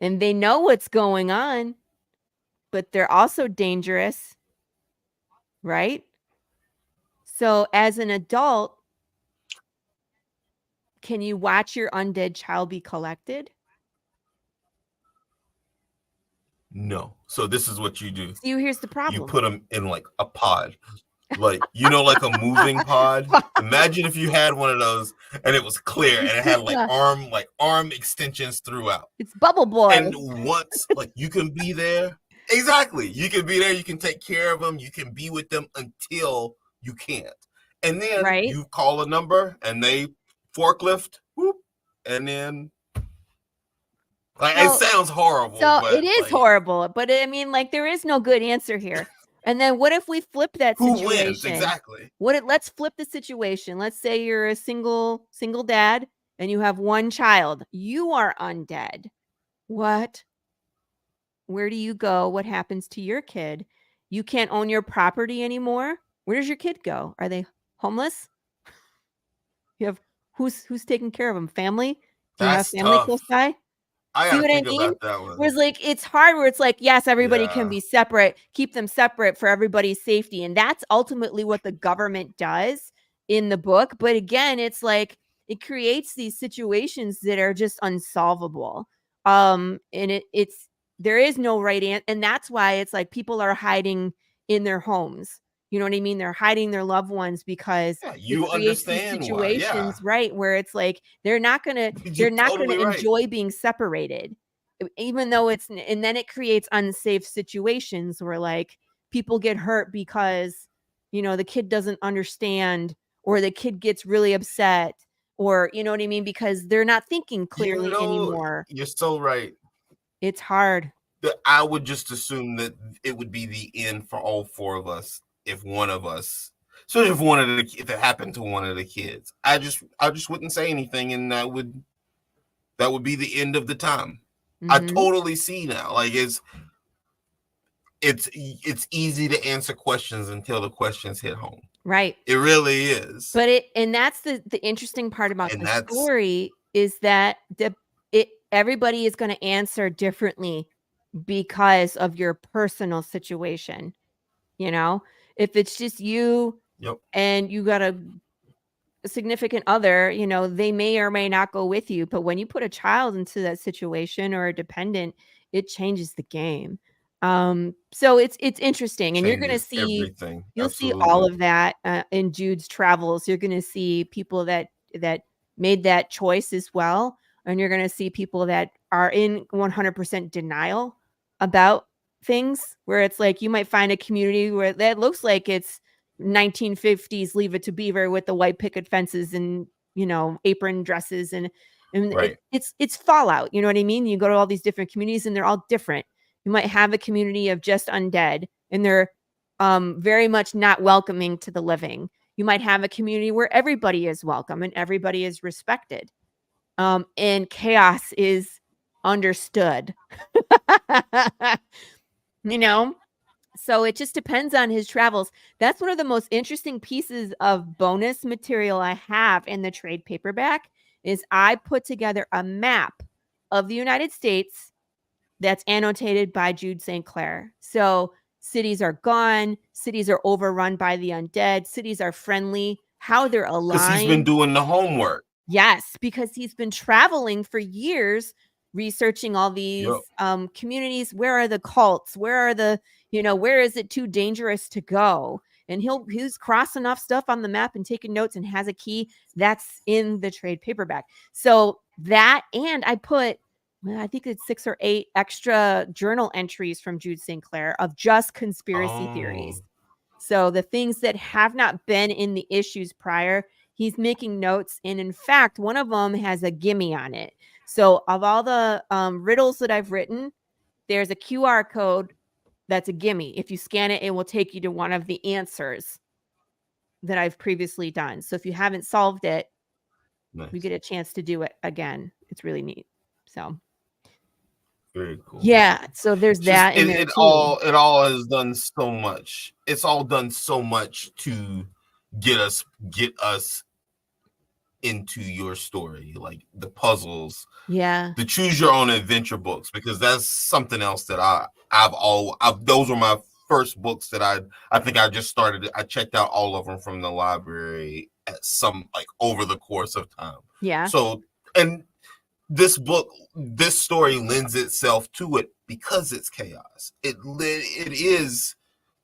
And they know what's going on, but they're also dangerous, right? So as an adult, can you watch your undead child be collected? No. So this is what you do. See, here's the You problem. put them in like a pod. Like like a moving pod. Imagine if you had one of those and it was clear and It's it had just a like arm extensions throughout. it's Bubble Boy, And once like you can be there, exactly. You can be there, you can take care of them, you can be with them until you can't. And then right? you call a number and they forklift, whoop, and then like it So sounds horrible, so it but is like horrible, but I mean, like, there is no good answer here. And then what if we flip that who wins situation? exactly? Let's flip the situation. Let's say you're a single dad and you have one child. You are undead. What? Where do you go? What happens to your kid? You can't own your property anymore. Where does your kid go? Are they homeless? You have who's taking care of them? Family? Do you have That's family close tough. by? I See gotta what I think mean? about that one. Whereas, like, it's hard where it's like, yes, everybody can Yeah. be separate, keep them separate for everybody's safety, and that's ultimately what the government does in the book, but again, it's like, it creates these situations that are just unsolvable, and it's there is no right and that's why it's like people are hiding in their homes, you know what I mean? They're hiding their loved ones because Yeah, it you creates these understand why. Yeah. situations, right, where it's like, You're they're not gonna totally right. enjoy being separated, even though and then it creates unsafe situations where, like, people get hurt because, the kid doesn't understand or the kid gets really upset or, you know what I mean? Because they're not thinking clearly anymore. You're so right. It's hard. That I would just assume that it would be the end for all four of us if one of us, especially if it happened to one of the kids. I just wouldn't say anything, and that would be the end of the time. I Mhm. totally see now. Like it's easy to answer questions until the questions hit home. Right. It really is, But and that's the interesting part about and the that's story is that everybody is gonna answer differently because of your personal situation, you know? If it's just you yep. and you got a significant other, they may or may not go with you, but when you put a child into that situation or a dependent, it changes the game. So it's interesting, and Changes everything. you'll see all Absolutely. of that in Jude's travels. You're going to see people that made that choice as well, and you're going to see people that are in 100% denial about things. Where it's like you might find a community where that looks like it's 1950s Leave It to Beaver with the white picket fences and, apron dresses and Right. it's Fallout, you know what I mean? You go to all these different communities and they're all different. You might have a community of just undead and they're very much not welcoming to the living. You might have a community where everybody is welcome and everybody is respected. And chaos is understood. you know? So it just depends on his travels. That's one of the most interesting pieces of bonus material I have in the trade paperback is I put together a map of the United States that's annotated by Jude St. Clair. So cities are gone, cities are overrun by the undead, cities are friendly, how they're Because he's been aligned. doing the homework. Yes, because he's been traveling for years researching all Yep. these communities. Where are the cults? Where are the, where is it too dangerous to go? And he's crossing off stuff on the map and taking notes and has a key that's in the trade paperback. So that, and I put, I think it's 6 or 8 extra journal entries from Jude St. Clair of just conspiracy theories. Oh, So the things that have not been in the issues prior, he's making notes. And in fact, one of them has a gimme on it. So of all the riddles that I've written, there's a QR code that's a gimme. If you scan it, it will take you to one of the answers that I've previously done. So if you haven't solved it, you nice. get a chance to do it again. It's really neat. So Very cool. yeah, so there's It's just that in there too. it all has done so much. It's all done so much to get us into your story, like the puzzles, Yeah. the choose your own adventure books, because that's something else that those were my first books that I think I just started. I checked out all of them from the library at some, like, over the course of time. Yeah. So, and this story lends itself to it because it's chaos. It is.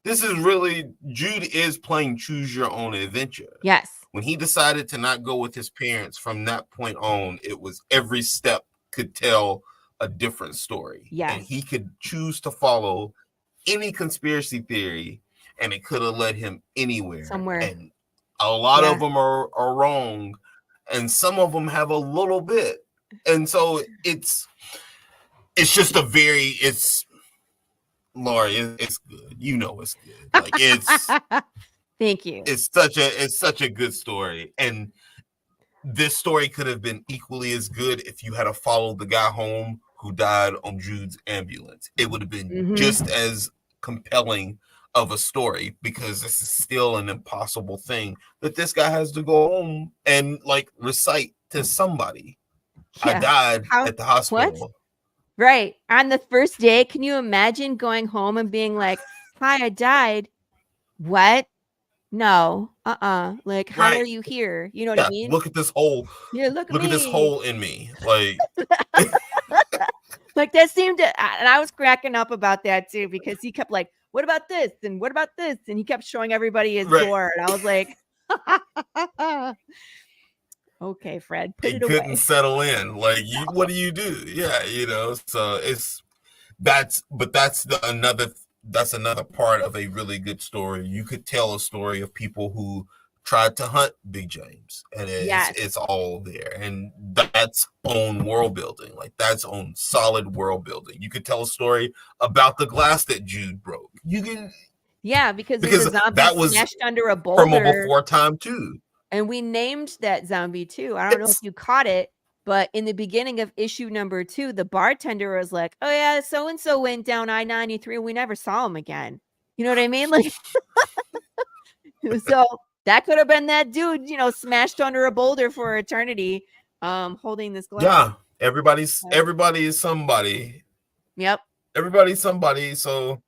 This is really, Jude is playing choose your own adventure. Yes. When he decided to not go with his parents, from that point on, it was every step could tell a different story. And Yes. he could choose to follow any conspiracy theory, and it could have led him anywhere. Somewhere. And a lot Yeah. of them are wrong, and some of them have a little bit. And so it's just it's Laurie, it's good. It's good. Like, Thank you. it's such a good story. And this story could have been equally as good if you had followed the guy home who died on Jude's ambulance. It would have been just as compelling of a story, because this is still an impossible thing that this guy has to go home and, like, recite to somebody. I Yeah. died How? at the What? hospital. Right. On the first day, can you imagine going home and being like, "Hi, I died." What? No. Like, how are Right. you here? You know what I Yeah. mean? Look at this hole. Yeah, look at Look at this me. hole in me. Like, Like, that seemed to, and I was cracking up about that too, because he kept like, "What about this? And what about this?" And he kept showing everybody his right. door. And I was like, "Okay, Fred, put It it couldn't away." settle in. Like, what do you do? Yeah. So that's another part of a really good story. You could tell a story of people who tried to hunt Big James, and Yes. it's all there, and that's own world building. Like, that's own solid world building. You could tell a story about the glass that Jude broke. You can, Yeah, because there's a because zombie that was smashed under a from a boulder. before time too. And we named that zombie too. I don't know if It's you caught it, but in the beginning of issue number 2, the bartender was like, "Oh yeah, so and so went down I-93 and we never saw him again." You know what I mean? Like, so that could have been that dude, smashed under a boulder for eternity, holding this glass. Yeah, everybody is somebody. Yep. Everybody's somebody. So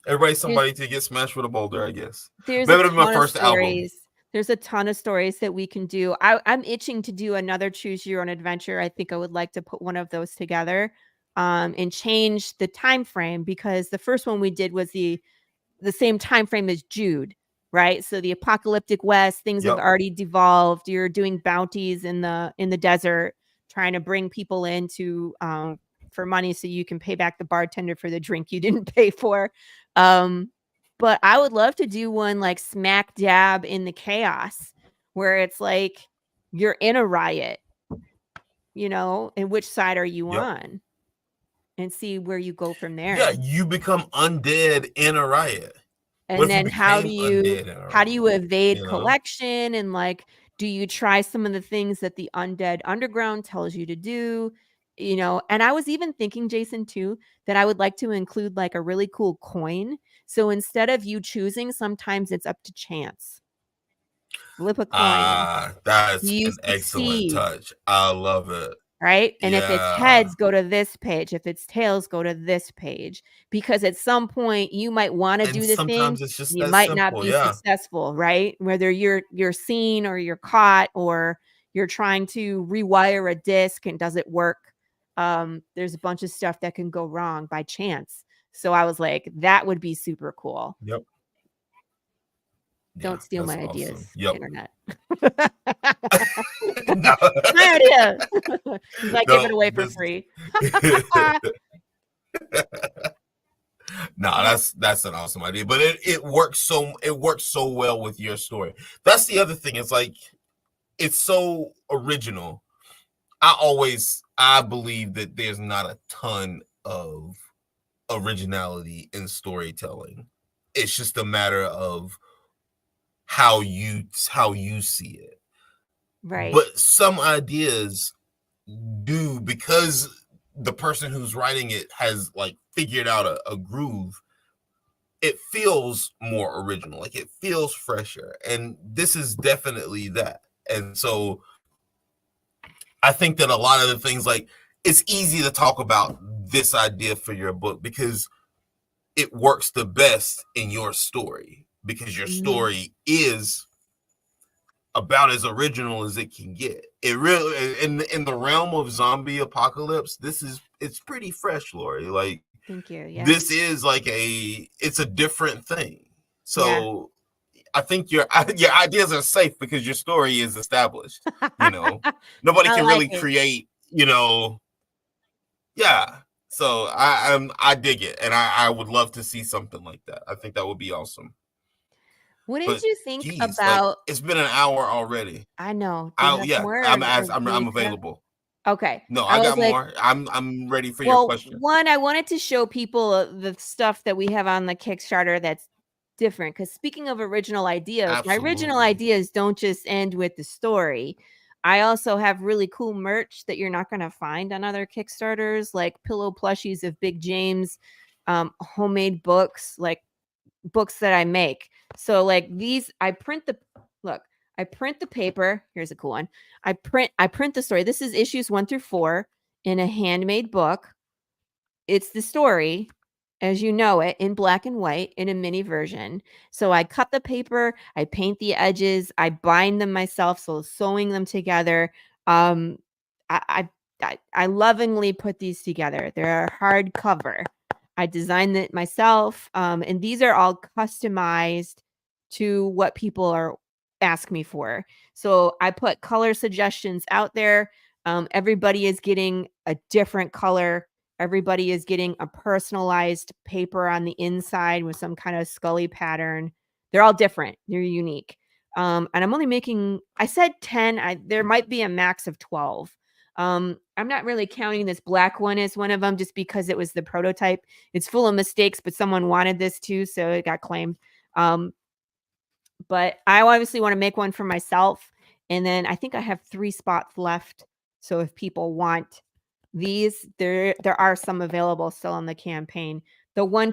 everybody's There's somebody to get smashed with a boulder, I guess. there's a Maybe it'll be my ton of first album. stories. There's a ton of stories that we can do. I'm itching to do another choose your own adventure. I think I would like to put one of those together, and change the time frame, because the first one we did was the same time frame as Jude, right? So the apocalyptic West, things have Yep. already devolved. You're doing bounties in the desert, trying to bring people in to for money so you can pay back the bartender for the drink you didn't pay for. But I would love to do one like smack dab in the chaos, where it's like you're in a riot, and which side are you Yep. on? And see where you go from there. Yeah, you become undead in a riot. What And if you then how do became you undead in a how do you riot? evade You know? collection, and like, do you try some of the things that the Undead Underground tells you to do? And I was even thinking, Jason, too, that I would like to include like a really cool coin. So instead of you choosing, sometimes it's up to chance. Flip a coin. That's Do you an excellent succeed? touch. I love it. Right? And if it's Yeah. heads, go to this page. If it's tails, go to this page. Because at some point you might want to And do the thing, sometimes it's just you that might not simple. be Yeah. successful, right? Whether you're seen or you're caught, or you're trying to rewire a disc and does it work? there's a bunch of stuff that can go wrong by chance. So I was like, that would be super cool. Yep. Yeah, Don't steal that's my ideas, awesome. Yep. internet. No, My idea. He's like, give it no, away for this. free. No, that's an awesome idea, but it works so well with your story. That's the other thing. It's like it's so original. I believe that there's not a ton of originality in storytelling. It's just a matter of how you see it. Right. But some ideas do, because the person who's writing it has like figured out a groove. It feels more original, like it feels fresher, and this is definitely that. And so I think that a lot of the things, like, it's easy to talk about this idea for your book because it works the best in your story, because your Mhm. story is about as original as it can get. It really, in the realm of zombie apocalypse, it's pretty fresh, Lori. Like, Thank you. Yeah. this is like it's a different thing. Yeah. So I think your ideas are safe because your story is established. You know, nobody I can like really it. create. Yeah. So I dig it, and I would love to see something like that. I think that would be awesome. What did But you think geez, like, about it's been an hour already. I know. Do you have Yeah, more or do we I'm cut out? available. Okay. No, I I was got like, more. I'm ready for your well, question. one, I wanted to show people the stuff that we have on the Kickstarter that's different. Because speaking of original ideas, my original Absolutely. ideas don't just end with the story. I also have really cool merch that you're not going to find on other Kickstarters, like pillow plushies of Big James, homemade books, like books that I make. So like these, look, I print the paper. Here's a cool one. I print the story. This is issues 1 through 4 in a handmade book. It's the story as you know it in black and white in a mini version. So I cut the paper, I paint the edges, I bind them myself, so sewing them together. Um, I lovingly put these together. They're a hardcover. I designed it myself, and these are all customized to what people are ask me for. So I put color suggestions out there. Everybody is getting a different color. Everybody is getting a personalized paper on the inside with some kind of scully pattern. They're all different. They're unique. And I'm only making, I said 10. There might be a max of 12. I'm not really counting this black one as one of them just because it was the prototype. It's full of mistakes, but someone wanted this too, so it got claimed. But I obviously want to make one for myself. And then I think I have 3 spots left. So if people want these, there are some available still on the campaign. The one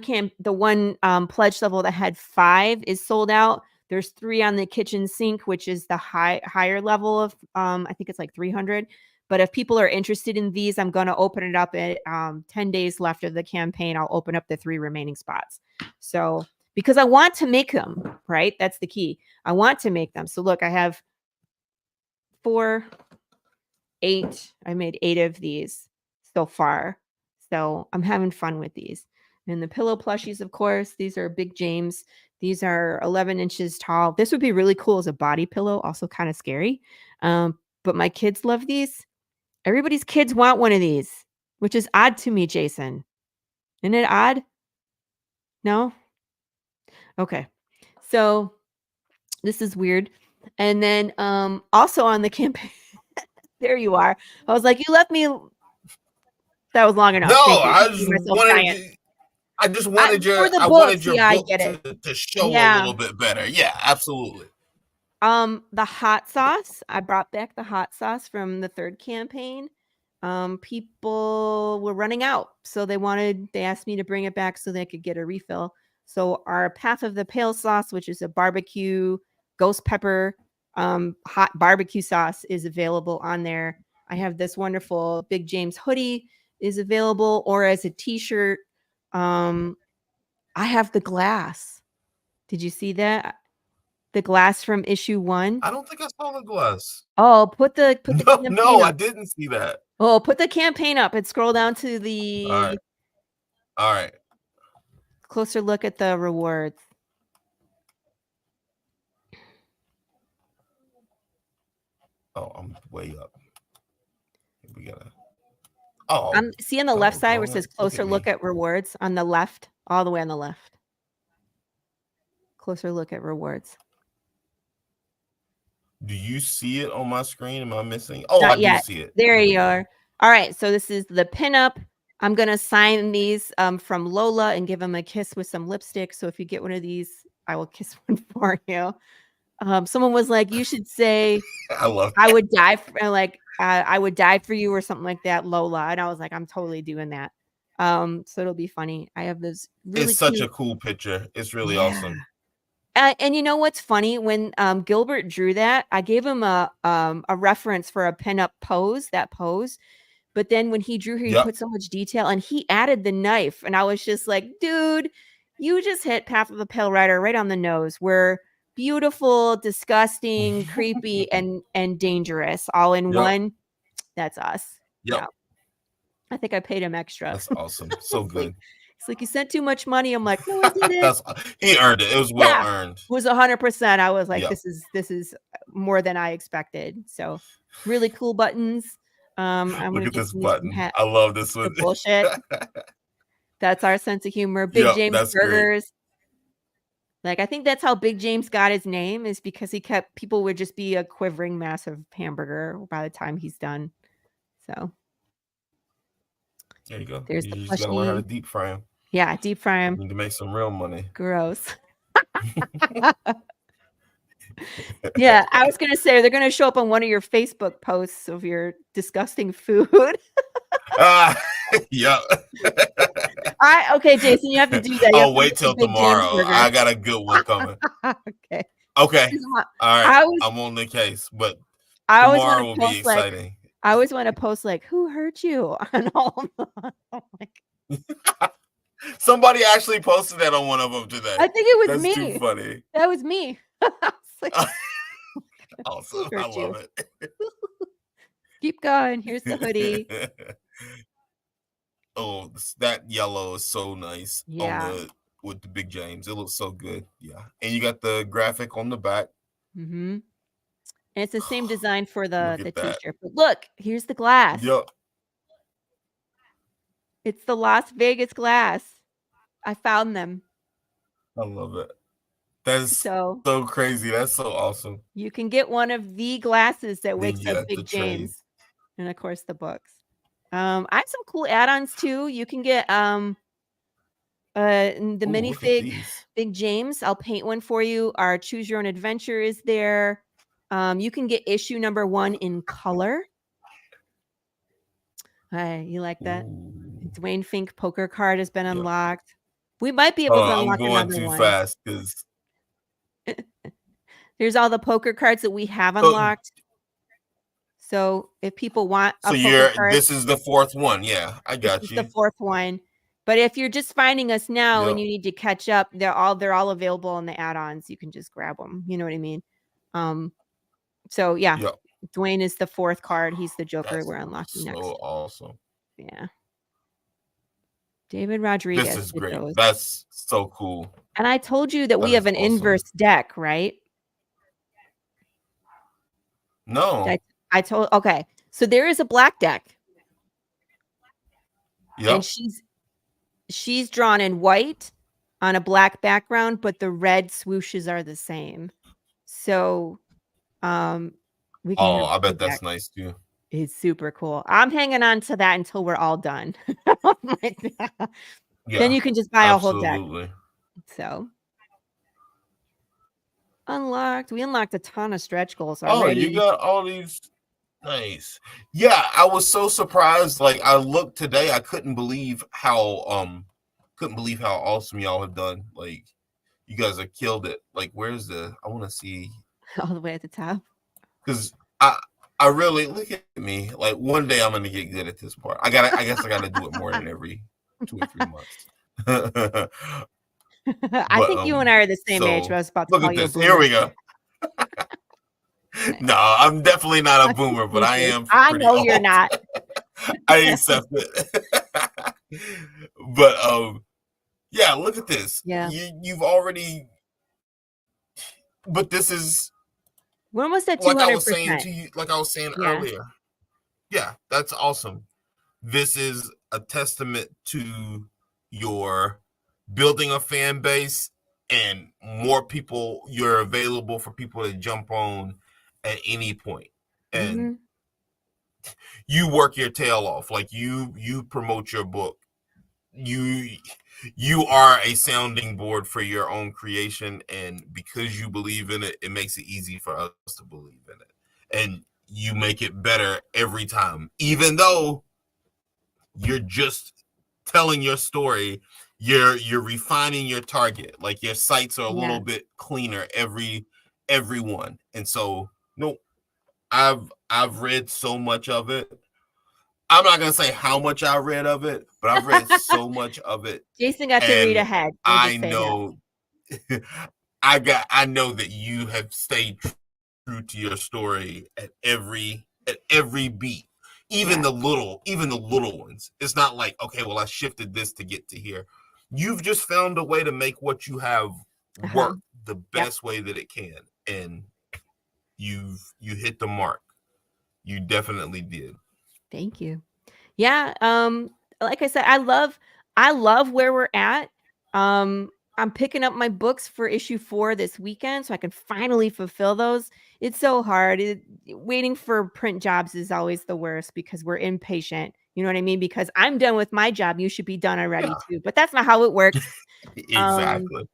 pledge level that had 5 is sold out. There's 3 on the kitchen sink, which is the higher level of I think it's like 300. But if people are interested in these, I'm going to open it up at 10 days left of the campaign. I'll open up the 3 remaining spots. So because I want to make them, right? That's the key. I want to make them. So look, I have 4, 8. I made 8 of these so far. So I'm having fun with these. And the pillow plushies, of course, these are Big James. These are 11 inches tall. This would be really cool as a body pillow, also kind of scary. But my kids love these. Everybody's kids want one of these, which is odd to me, Jason. Isn't it odd? No? Okay. So this is weird. And then also on the campaign, there you are. I was like, you left me. That was long enough. No, Thank you. I can see myself giant. For the I books, wanted your yeah, I book get it. to show a Yeah. little bit better. Yeah, absolutely. The hot sauce, I brought back the hot sauce from the 3rd campaign. People were running out, so they asked me to bring it back so they could get a refill. So our Path of the Pale sauce, which is a barbecue ghost pepper hot barbecue sauce, is available on there. I have this wonderful Big James hoodie is available, or as a t-shirt. I have the glass. Did you see that? The glass from issue 1. I don't think I saw the glass. Oh, put the No, campaign no, I up. didn't see that. Oh, put the campaign up and scroll down to All the right. All right. closer look at the rewards. Oh, I'm way up. We gotta. Oh, See on the left side where it says look closer look me. at rewards on the left, all the way on the left. Closer look at rewards. Do you see it on my screen? Am I missing? Oh, Not I do yet. see it. There we you go. are. All right, so this is the pinup. I'm gonna sign these from Lola and give him a kiss with some lipstick. So if you get one of these, I will kiss one for you. Someone was like, you should say, I love I would die for I would die for you or something like that, Lola. And I was like, I'm totally doing that. So it'll be funny. I have this really It's such cute. a cool picture. It's really Yeah. awesome. And you know what's funny? When Gilbert drew that, I gave him a reference for a pinup pose, that pose. But then when he drew her, he Yep. put so much detail and he added the knife. And I was just like, dude, you just hit Path of the Pale Rider right on the nose. We're beautiful, disgusting, creepy, and dangerous all in Yep. one. That's us. Yep. Yeah. I think I paid him extra. That's awesome. So good. It's like you sent too much money. I'm like, no, I didn't. He earned it. It was well earned. It was 100%. I was like, Yep. this is more than I expected. So really cool buttons. I'm Look gonna at get this some button. hat. I love this one. Bullshit. That's our sense of humor. Big Yep, James that's Burgers. great. Like, I think that's how Big James got his name, is because he kept people would just be a quivering mass of hamburger by the time he's done. So There you go. there's You the just gotta learn how to plushie. deep fry them. Yeah, deep fry You him. need to make some real money. Gross. Yeah, I was gonna say they're gonna show up on one of your Facebook posts of your disgusting food. Yep. Okay, Jason, you have to do that. You have I'll to wait make the till Big James tomorrow. burger. I got a good one coming. Okay. Okay. All right. I was, I'm on the case, but I always tomorrow want will to be post like, exciting. I always want to post like, who hurt you on all of them. Like, Somebody actually posted that on one of them today. I think it was That's me. too funny. That was me. I was like, Awesome. who I hurt love you? it. Keep going. Here's the hoodie. Oh, that yellow is so nice Yeah. on with the Big James. It looks so good. Yeah. And you got the graphic on the back. Mm-hmm. And it's the same design for Look the at that. t-shirt. But look, here's the glass. Yep. It's the Las Vegas glass. I found them. I love it. That's so crazy. That's so awesome. You can get one of the glasses that Then wakes you up got the Big trade. James. And of course the books. I have some cool add-ons too. You can get the minifig Big James. I'll paint one for you. Our Choose Your Own Adventure is there. You can get issue number 1 in color. You like that? Ooh. Dwayne Fink poker card has been unlocked. We might be able to unlock I'm going another too one. fast because there's all the poker cards that we have unlocked. So if people want a poker card, this is the 4th one. Yeah, I got this you. is the 4th one. But if you're just finding us now and you need to catch up, they're all available in the add-ons. You can just grab them. You know what I mean? So yeah, Dwayne is the 4th card. He's the Joker we're unlocking next. So awesome. Yeah. David Rodriguez. This is great. That's so cool. And I told you that we have an inverse deck, right? No. I told, okay. So there is a black deck. Yeah. And she's drawn in white on a black background, but the red swooshes are the same. So we can I bet that's nice too. It's super cool. I'm hanging on to that until we're all done. Then you can just buy a whole deck. So unlocked. We unlocked a ton of stretch goals already. Oh, you got all these. Nice. Yeah, I was so surprised. Like I looked today, I couldn't believe how awesome y'all have done. Like you guys have killed it. Like where's I want to see all the way at the top. Because I really look at me. Like one day I'm gonna get good at this part. I guess I gotta do it more than every 2 or 3 months. I think you and I are the same age. I was about to look at this. Here we go. No, I'm definitely not a boomer, but I am. I know you're not. I accept it. But yeah, look at this. Yeah. You've already, but this is When was that like I was saying 200%? to you, like I was saying Yeah. earlier. Yeah, that's awesome. This is a testament to your building a fan base and more people. You're available for people to jump on at any point. And Mhm. you work your tail off. Like you promote your book. You you are a sounding board for your own creation, and because you believe in it, it makes it easy for us to believe in it. And you make it better every time, even though you're just telling your story. You're refining your target. Like your sites are a little Yes. bit cleaner every one. And so no, I've read so much of it. I'm not gonna say how much I read of it, but I've read so much of it, Jason got to read and ahead. We'll I just say that. know I know that you have stayed true to your story at every beat. Yeah. Even the little ones. It's not like, okay, well, I shifted this to get to here. You've just found a way to make what you have Uh-huh. work the Yep. best way that it can. And you hit the mark. You definitely did. Thank you. Yeah, like I said, I love where we're at. I'm picking up my books for issue 4 this weekend so I can finally fulfill those. It's so hard. Waiting for print jobs is always the worst because we're impatient. You know what I mean? Because I'm done with my job, you should be done already Yeah, too. But that's not how it works. Um, exactly.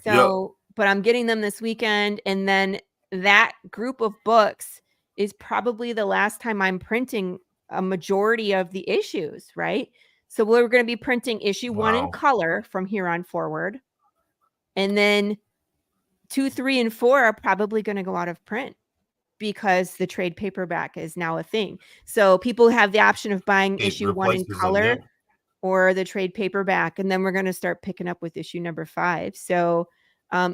Yep. but I'm getting them this weekend, and then that group of books is probably the last time I'm printing a majority of the issues, right? So we're going to be printing issue 1 in Wow. color from here on forward. And then 2, 3, and 4 are probably going to go out of print because the trade paperback is now a thing. So people have the option of buying It issue 1 in replaces them. color Yep. or the trade paperback, and then we're going to start picking up with issue number 5. So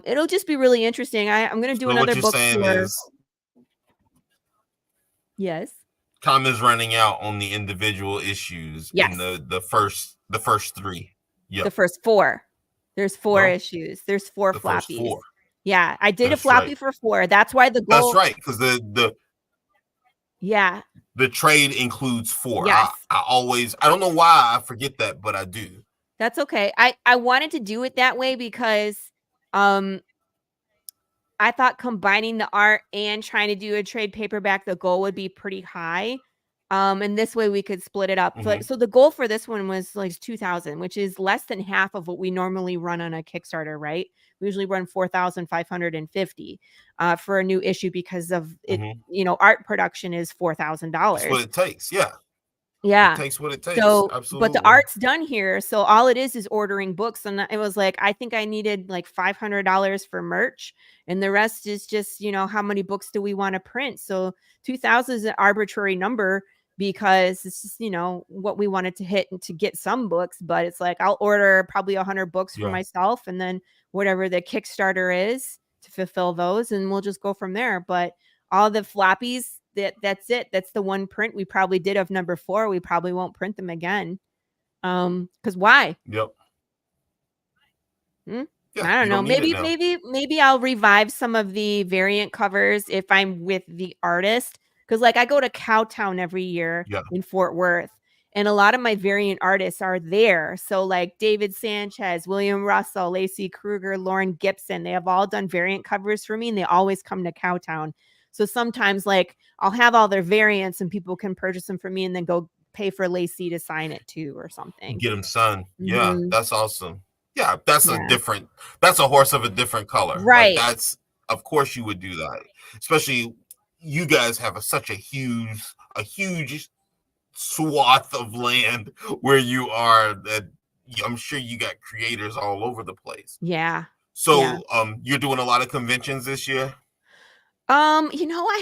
it'll just be really interesting. I'm going to do So what another you're book saying tour. is Yes. time is running out on the individual issues in Yes. the first three. The Yep. first 4. There's 4 No, issues. There's 4 the first floppies. four. Yeah, I did a That's floppy right. for 4. That's why the That's goal. right. Because Yeah. the trade includes four. Yes. I don't know why I forget that, but I do. That's okay. I wanted to do it that way because um I thought combining the art and trying to do a trade paperback, the goal would be pretty high. And this way we could split it up. Mm-hmm. So the goal for this one was like 2,000, which is less than half of what we normally run on a Kickstarter, right? We usually run 4,550 for a new issue because of it. Mm-hmm. Art production is $4,000. That's what it takes. Yeah, it Yeah. takes what it takes. So, but the Absolutely. art's done here. So all it is ordering books. And it was like, I think I needed like $500 for merch. And the rest is just, how many books do we want to print? So 2,000 is an arbitrary number because it's just, what we wanted to hit and to get some books. But it's like, I'll order probably 100 books for Yeah. myself and then whatever the Kickstarter is to fulfill those. And we'll just go from there. But all the floppies, that's it. That's the one print we probably did of number 4. We probably won't print them again. Because why? Yep. Yeah. I don't You know. don't need it now. Maybe I'll revive some of the variant covers if I'm with the artist. Because like I go to Cowtown every year Yeah. in Fort Worth, and a lot of my variant artists are there. So like David Sanchez, William Russell, Lacey Kruger, Lauren Gibson, they have all done variant covers for me, and they always come to Cowtown. So sometimes like I'll have all their variants, and people can purchase them for me, and then go pay for Lacey to sign it too, or something. Get them signed. Yeah, Mhm. that's awesome. Yeah, Yeah. that's a horse of a different color. Like Right. that's, of course you would do that. Especially you guys have such a huge swath of land where you are that I'm sure you got creators all over the place. Yeah. Yeah. So, you're doing a lot of conventions this year? I haven't You hitting a lot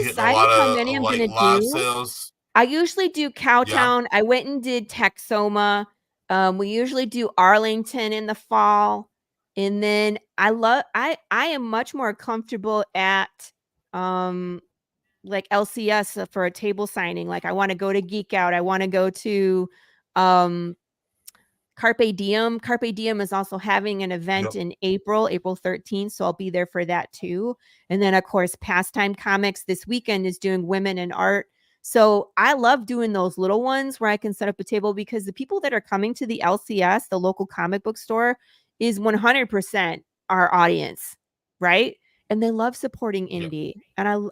decided how of many I'm like gonna live do. sales? I usually do Yeah. Cowtown. I went and did Texoma. We usually do Arlington in the fall. And then I am much more comfortable at um like LCS for a table signing. Like I want to go to Geek Out. I want to go to um Carpe Diem. Carpe Diem is also having an event Yep. in April 13th. So I'll be there for that too. And then, of course, Pastime Comics this weekend is doing Women in Art. So I love doing those little ones where I can set up a table because the people that are coming to the LCS, the local comic book store, is 100% our audience, right? And they love supporting Yep. indie. And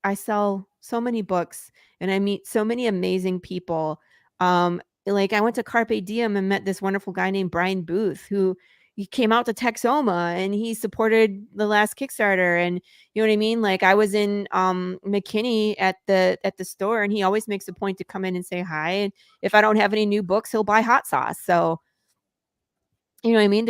I sell so many books and I meet so many amazing people. Like I went to Carpe Diem and met this wonderful guy named Brian Booth who he came out to Texoma and he supported the last Kickstarter. And you know what I mean? Like I was in McKinney at the store and he always makes a point to come in and say hi. And if I don't have any new books, he'll buy hot sauce. So you know what I mean?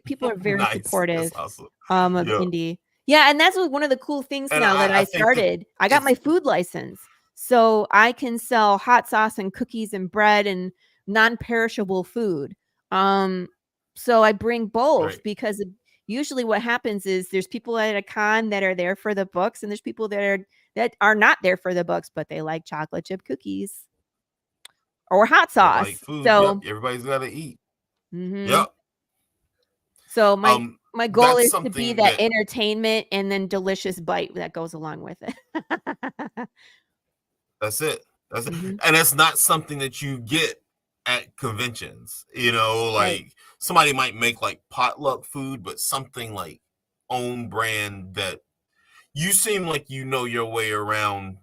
People are very Nice. That's supportive awesome. of Yeah. indie. Yeah, and that's one of the cool things And now that I I think that started. I got my it's food license. So I can sell hot sauce and cookies and bread and non-perishable food. Um so I bring both right. because usually what happens is there's people at a con that are there for the books and there's people that are not there for the books but they like chocolate chip cookies or hot They like sauce. food. Yep. So Everybody's got to eat. mhm. Yep. So my goal That's is to be something that that entertainment and then delicious bite that goes along with it. that's it. That's it. Mhm. And it's not something that you get at conventions. Right. Like somebody might make like potluck food, but something like own brand that you seem like you know your way around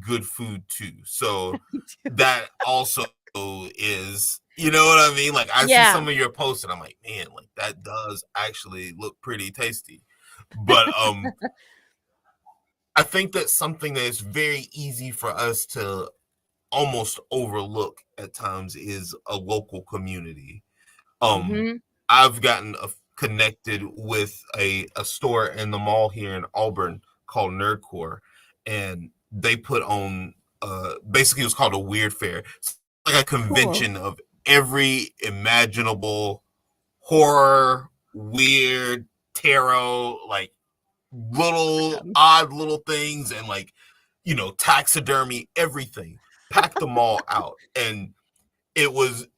good food too. So that also is, you know what I mean? Like I see Yeah. some of your posts and I'm like, man, like that does actually look pretty tasty. But I think that's something that is very easy for us to almost overlook at times is a local community. Um, Mhm. I've gotten connected with a store in the mall here in Auburn called Nerdcore, and they put on basically it was called a weird fair. It's like a Cool. convention of every imaginable horror, weird, tarot, like little Awesome. odd little things and like taxidermy, everything, packed them all out. And it was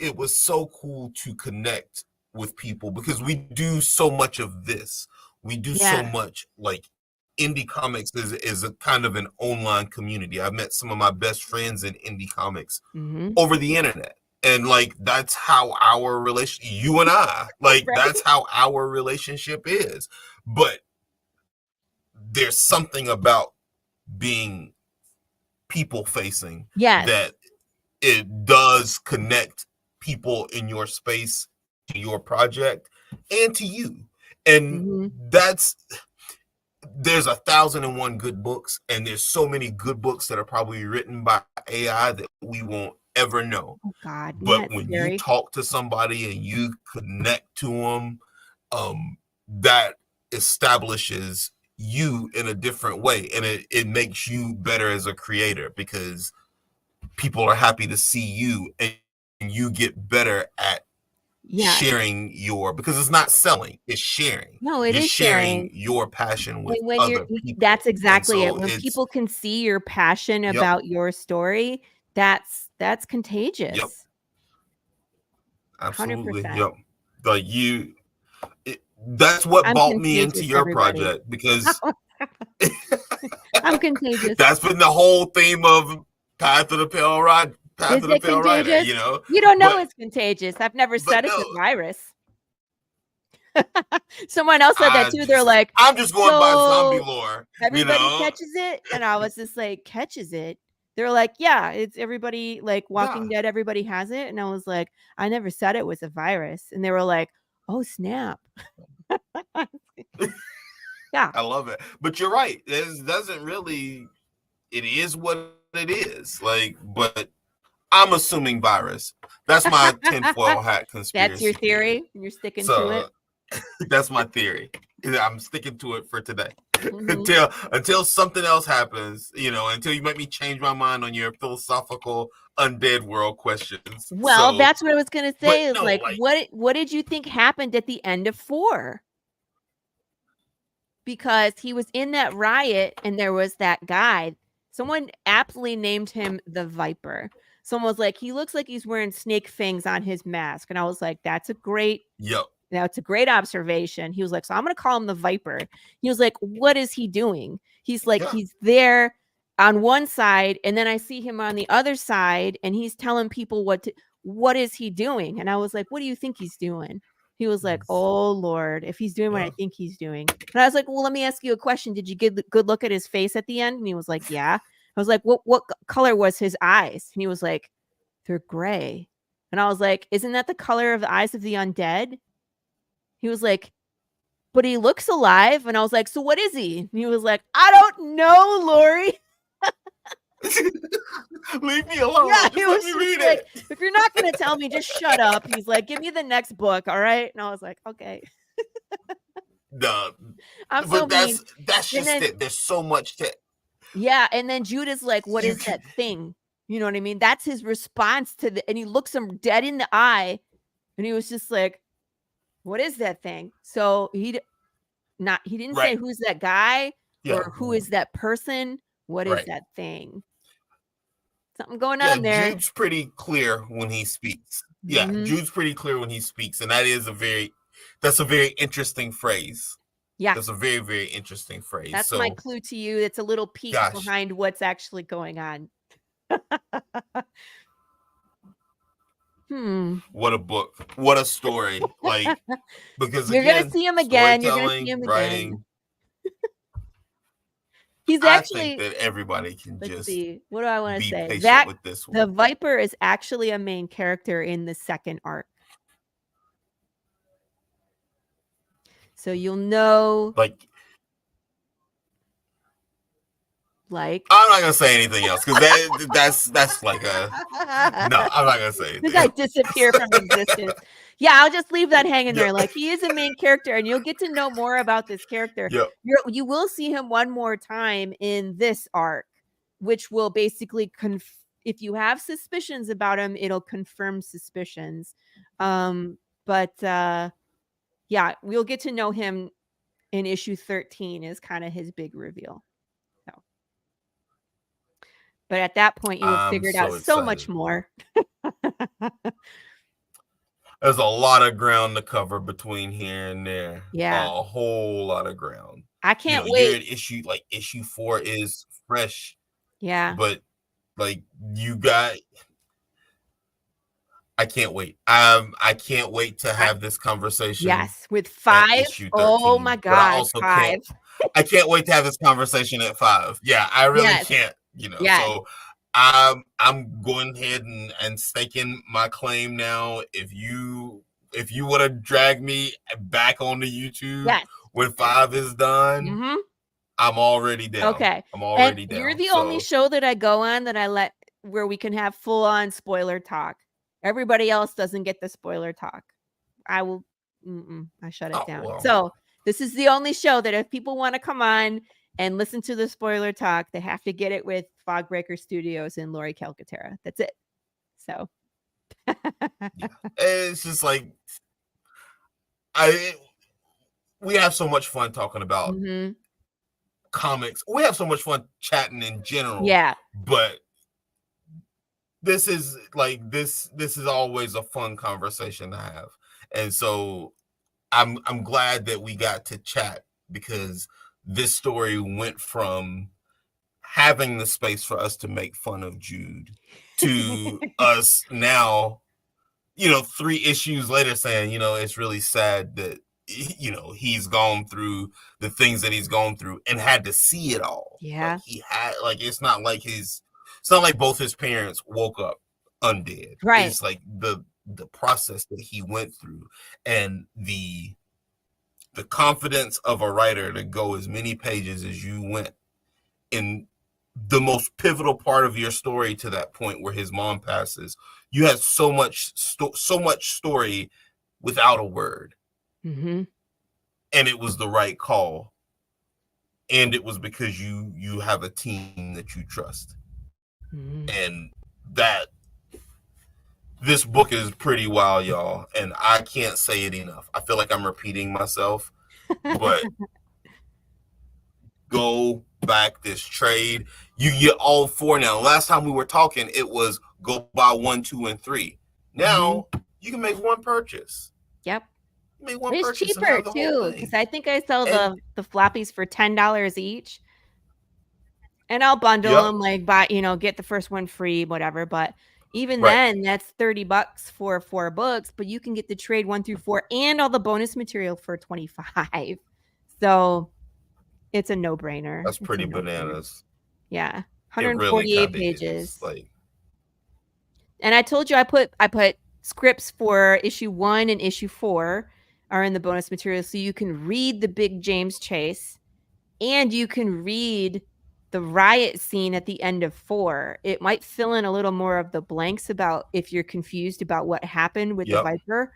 so cool to connect with people because we do so much of this. We do so Yeah. much like indie comics is a kind of an online community. I've met some of my best friends in indie comics Mhm. over the internet. And like that's how our relation, you and I, like Right? that's how our relationship is. But there's something about being people facing Yes. that it does connect people in your space to your project and to you. And Mhm. that's there's 1,001 good books, and there's so many good books that are probably written by AI that we won't ever know. Oh god, isn't But that when you scary? talk to somebody and you connect to them, that establishes you in a different way, and it makes you better as a creator because people are happy to see you, and you get better at Yes. sharing because it's not selling, it's sharing. No, it You're is sharing. sharing your passion with And when other that's people, and exactly it. so When it's people can see your passion yep, about your story, that's yep, contagious. absolutely, 100%. yep. Like that's what I'm brought me into contagious, your everybody. project because I'm contagious. that's been the whole theme of Path of the Pale Ride, Path Is of the it Pale Rider, contagious? You don't know But it's contagious. I've never said it's no, a virus. Someone else said that too. They're like, I'm just going by zombie "So lore, everybody catches it?" And I was just like, "Catches it?" They're like, "Yeah, it's everybody like Yeah, Walking Dead, everybody has it." And I was like, "I never said it was a virus." And they were like, "Oh, snap." Yeah. I love it. But you're right. It doesn't really. It is what it is. Like, but I'm assuming virus. That's my tinfoil hat That's your conspiracy theory. theory. You're sticking to it. So that's my theory. I'm sticking to it for today Mhm. until something else happens. Until you make me change my mind on your philosophical undead world questions. Well, So, that's what I was gonna but say is no, like, like what did you think happened at the end of 4? because he was in that riot and there was that guy. Someone aptly named him the Viper. Someone was like, he looks like he's wearing snake fangs on his mask. And I was like, that's a great observation. He was like, so I'm going to call him the Viper. He was like, what is he doing? He's like, he's there on one side, and then I see him on the other side, and he's telling people what is he doing? And I was like, what do you think he's doing? He was like, oh Lord, if he's doing what I think he's doing. And I was like, well, let me ask you a question. Did you get a good look at his face at the end? And he was like, yeah. I was like, what color was his eyes? And he was like, they're gray. And I was like, isn't that the color of the eyes of the undead? He was like, but he looks alive. And I was like, so what is he? And he was like, I don't know, Lori. Leave me alone. Yeah, just let me read like, it. If you're not going to tell me, just shut up. He's like, give me the next book. All right. And I was like, okay. No, I'm so mean. That's just it. There's so much to. Yeah. And then Judah's like, what is that thing? You know what I mean? That's his response to and he looks him dead in the eye. And he was just like, what is that thing? So he didn't say who's that guy or who is that person. What is that thing? Something going on there. Jude's pretty clear when he speaks. Yeah, Jude's pretty clear when he speaks. And that's a very interesting phrase. Yeah. That's a very, very interesting phrase. That's my clue to you. It's a little peek behind what's actually going on. What a book. What a story. Like, because you're going to see him again. You're going to see him writing, again. He's actually. I think that everybody can just. See. What do I want to say? That with this one. The Viper is actually a main character in the second arc. So you'll know. Like I'm not gonna say anything else because that's like a no. I'm not gonna say anything. This guy disappear from existence. Yeah, I'll just leave that hanging there. Like he is a main character, and you'll get to know more about this character. You will see him one more time in this arc, which will basically if you have suspicions about him, it'll confirm suspicions. But yeah, we'll get to know him in issue 13 is kind of his big reveal. But at that point, you have figured out so much more. There's a lot of ground to cover between here and there. Yeah. A whole lot of ground. I can't wait. You're at issue 4 is fresh. Yeah. But I can't wait. I can't wait to have this conversation. Yes, with 5. Oh my God, 5. I can't wait to have this conversation at 5. Yeah, I really can't. So I'm going ahead and staking my claim now. If you want to drag me back onto YouTube when 5 is done, I'm already down. Okay, I'm already down. You're the only show that I go on that I let where we can have full on spoiler talk. Everybody else doesn't get the spoiler talk. I will. I shut it down. Well. So this is the only show that if people want to come on and listen to the spoiler talk, they have to get it with Fogbreaker Studios and Lori Calcaterra. That's it. So it's just like we have so much fun talking about comics. We have so much fun chatting in general. Yeah. But this is always a fun conversation to have. And so I'm glad that we got to chat because this story went from having the space for us to make fun of Jude to us now, 3 issues later saying, it's really sad that, he's gone through the things that he's gone through and had to see it all. Yeah. It's not like both his parents woke up undead. Right. It's like the process that he went through and the confidence of a writer to go as many pages as you went in the most pivotal part of your story to that point where his mom passes. You had so much story without a word. And it was the right call. And it was because you have a team that you trust. And that this book is pretty wild, y'all, and I can't say it enough. I feel like I'm repeating myself, but go back this trade. You get all four now. Last time we were talking, it was go buy 1, 2, and 3. Now you can make one purchase. Yep. Make one It's purchase and cheaper have the whole too, because thing. I think I sell And the floppies for $10 each. And I'll bundle yep, them, like, buy, get the first one free, whatever. But even right. then, that's $30 for 4 books, but you can get the trade 1 through 4 and all the bonus material for 25. So it's a no-brainer. That's It's a pretty no-brainer. bananas. Yeah. It really 148 kind of is. pages. Like, And I told you I put scripts for issue 1 and issue 4 are in the bonus material, so you can read the big James chase and you can read the riot scene at the end of 4. It might fill in a little more of the blanks about if you're confused about what happened with the yep, Viper.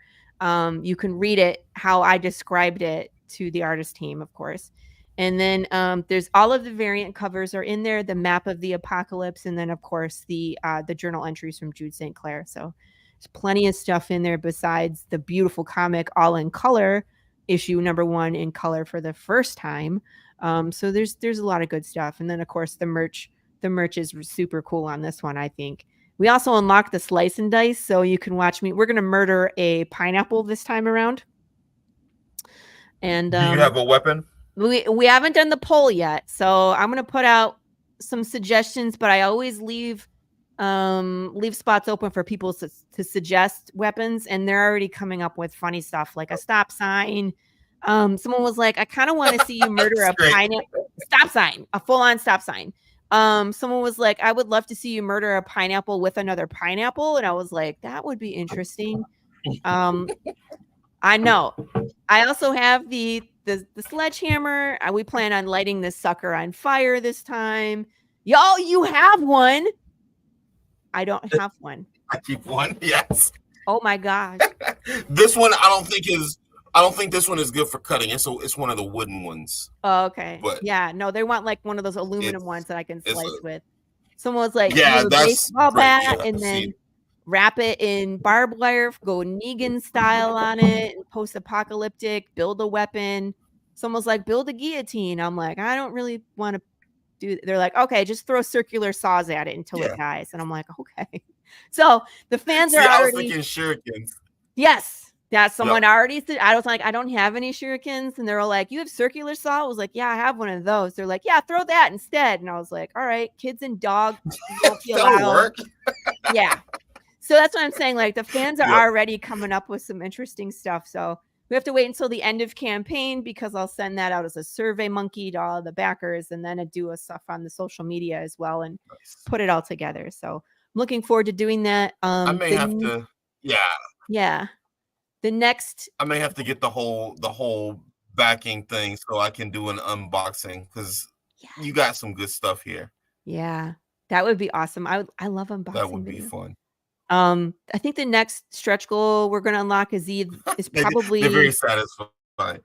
You can read it how I described it to the artist team, of course. And then there's all of the variant covers are in there, the map of the apocalypse, and then of course the journal entries from Jude St. Clair. So there's plenty of stuff in there besides the beautiful comic all in color, issue number 1 in color for the first time. So there's a lot of good stuff. And then of course the merch is super cool on this one, I think. We also unlocked the slice and dice, so you can watch me. We're gonna murder a pineapple this time around. And do you have a weapon? we haven't done the poll yet, so I'm gonna put out some suggestions, but I always leave spots open for people to suggest weapons, and they're already coming up with funny stuff like a stop sign. Someone was like, I kind of want to see you murder a pineapple stop sign, a full-on stop sign. Someone was like, I would love to see you murder a pineapple with another pineapple, and I was like, that would be interesting. I know. I also have the sledgehammer. We plan on lighting this sucker on fire this time. Y'all, you have one. I don't have one. I keep one. Yes. Oh my gosh. This one I don't think this one is good for cutting. It's one of the wooden ones. Oh, okay. But yeah, no, they want like one of those aluminum ones that I can slice with. Someone was like, yeah, do a that's baseball great. bat Yeah, and then wrap it in barbed wire, go Negan style on it, and post-apocalyptic, build a weapon. Someone's like, build a guillotine. I'm like, I don't really want to do. They're like, okay, just throw circular saws at it until it dies. And I'm like, okay. So the fans are already. I was thinking shurikens. Yes. Yeah, someone already said, I was like, I don't have any shurikens. And they're all like, you have circular saw? I was like, yeah, I have one of those. They're like, yeah, throw that instead. And I was like, all right, kids and dogs won't be allowed. That'll work. Yeah. So that's what I'm saying. Like the fans are already coming up with some interesting stuff. So we have to wait until the end of campaign because I'll send that out as a survey monkey to all the backers and then do a stuff on the social media as well and put it all together. So I'm looking forward to doing that. I may have to. Yeah. Yeah. The next, I may have to get the whole backing thing so I can do an unboxing because you got some good stuff here. Yeah, that would be awesome. I love unboxing. That would be fun. I think the next stretch goal we're going to unlock is probably. They're very satisfying.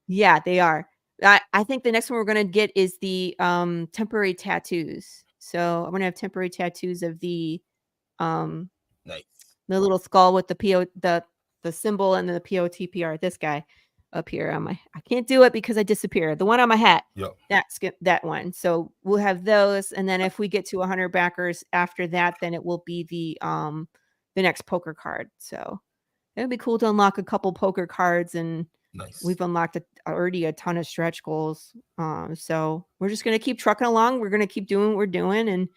Yeah, they are. I think the next one we're going to get is the temporary tattoos. So I'm going to have temporary tattoos of the nice. The little skull with the symbol and the POTPR. This guy up here on my, I can't do it because I disappeared. The one on my hat. Yep. That one. So we'll have those, and then if we get to 100 backers after that, then it will be the next poker card. So it would be cool to unlock a couple poker cards, and we've unlocked already a ton of stretch goals. So we're just gonna keep trucking along. We're gonna keep doing what we're doing, and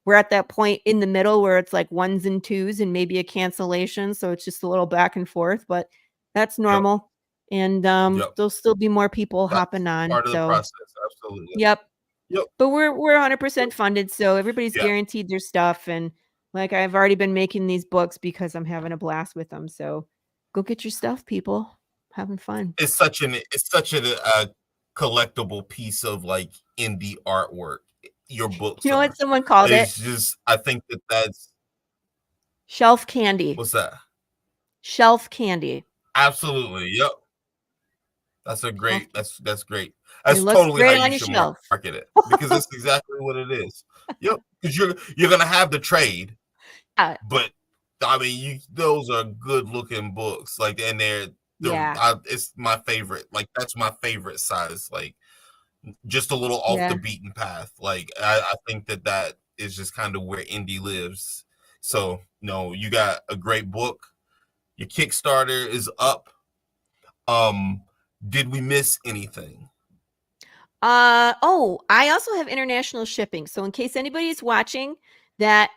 we're at that point in the middle where it's like 1s and 2s and maybe a cancellation. So it's just a little back and forth, but that's normal. Yep. And there'll still be more people hopping on. Part of the process, absolutely. Yep. But we're 100% funded, so everybody's guaranteed their stuff. And like I've already been making these books because I'm having a blast with them. So go get your stuff, people. Having fun. It's such a collectible piece of like indie artwork. Your books. You know what someone called it? It's just, I think that's shelf candy. What's that? Shelf candy. Absolutely. Yep. That's a great. That's great. That's totally how you should market it because that's exactly what it is. Yep. Because you're gonna have the trade, but I mean, those are good looking books. Like, and it's my favorite. Like, that's my favorite size. Like, just a little off the Yeah. beaten path. Like I think that is just kind of where indie lives. So no, you got a great book. Your Kickstarter is up. Um, did we miss anything? Oh, I also have international shipping. So in case anybody's watching that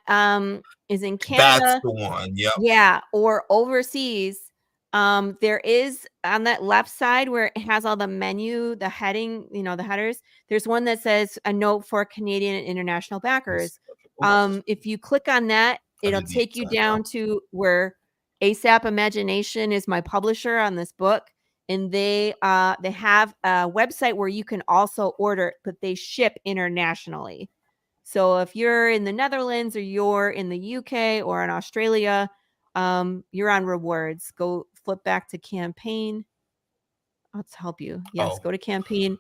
is in That's Canada, the one. Yep. yeah, or overseas, there is on that left side where it has all the menu, the heading, the headers. There's one that says a note for Canadian and international backers. Oops. If you click on that, I it'll did the take you upside down down. to where ASAP Imagination is my publisher on this book, and they have a website where you can also order, but they ship internationally. So if you're in the Netherlands or you're in the UK or in Australia, you're on rewards. Go flip back to campaign. Let's help you. Yes, Oh, go to campaign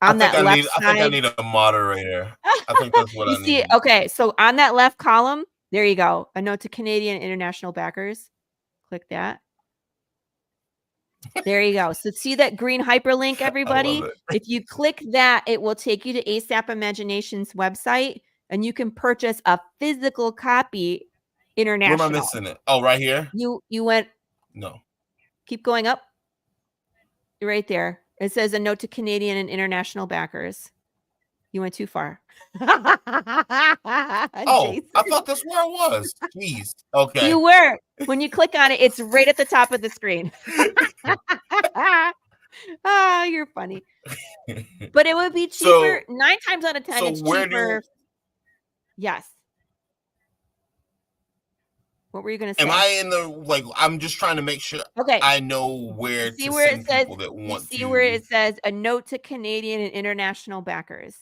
on that I left need. I think I side. need a moderator. I think that's what You I see it? need. Okay, so on that left column, there you go. A note to Canadian and international backers. Click that. There you go. So see that green hyperlink, I love everybody? it. If you click that, it will take you to ASAP Imagination's website, and you can purchase a physical copy Where am I international. missing it? Oh, right here. You went, No. keep going up. Right there. It says a note to Canadian and international backers. You went too far. Oh, Jason. I thought that's where I was. Jeez. You Okay. were. When you click on it, it's right at the top of the screen. You're funny. But it would be cheaper. so 9 times out of 10, so it's where do cheaper. Yes. What were you going to am say? I in the like? I'm just trying to make sure Okay. I know You where see to where it send says, people that you want see where to. it says a note to Canadian and international backers.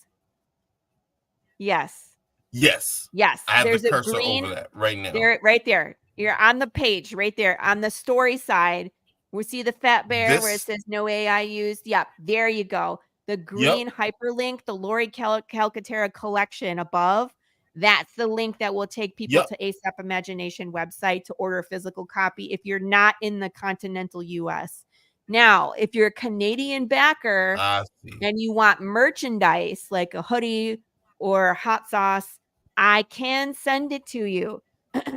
Yes. Yes, Yes. I have the There's a cursor over green that right now. there, right there. You're on the page right there on the story side. We see the fat bear where it This. says no AI used. Yep, there you go. The Yep. green hyperlink, the Lori Calcaterra collection above. That's the link that will take people Yep. to ASAP Imagination website to order a physical copy if you're not in the continental US. Now, if you're a Canadian backer I see. and you want merchandise like a hoodie or hot sauce, I can send it to you.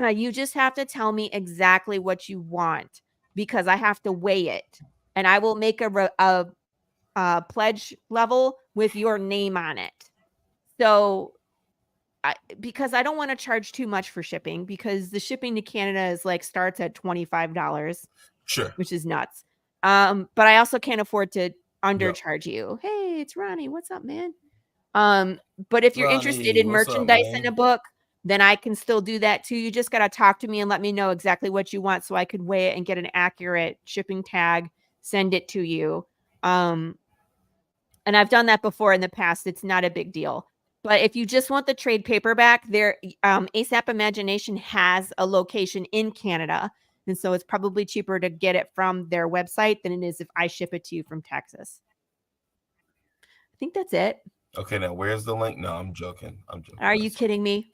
You just have to tell me exactly what you want because I have to weigh it, and I will make a pledge level with your name on it. So, because I don't want to charge too much for shipping because the shipping to Canada is like starts at $25, Sure. which is nuts. But I also can't afford to Yep. undercharge you. Hey, it's Ronnie. What's up, man? But if you're interested Ronnie, in what's up, merchandise in man? a book, then I can still do that too. You just got to talk to me and let me know exactly what you want so I could weigh it and get an accurate shipping tag, send it to you. And I've done that before in the past. It's not a big deal. But if you just want the trade paperback, there ASAP Imagination has a location in Canada. And so it's probably cheaper to get it from their website than it is if I ship it to you from Texas. I think that's it. Okay, now where's the link? No, I'm joking. I'm joking. Are you kidding me?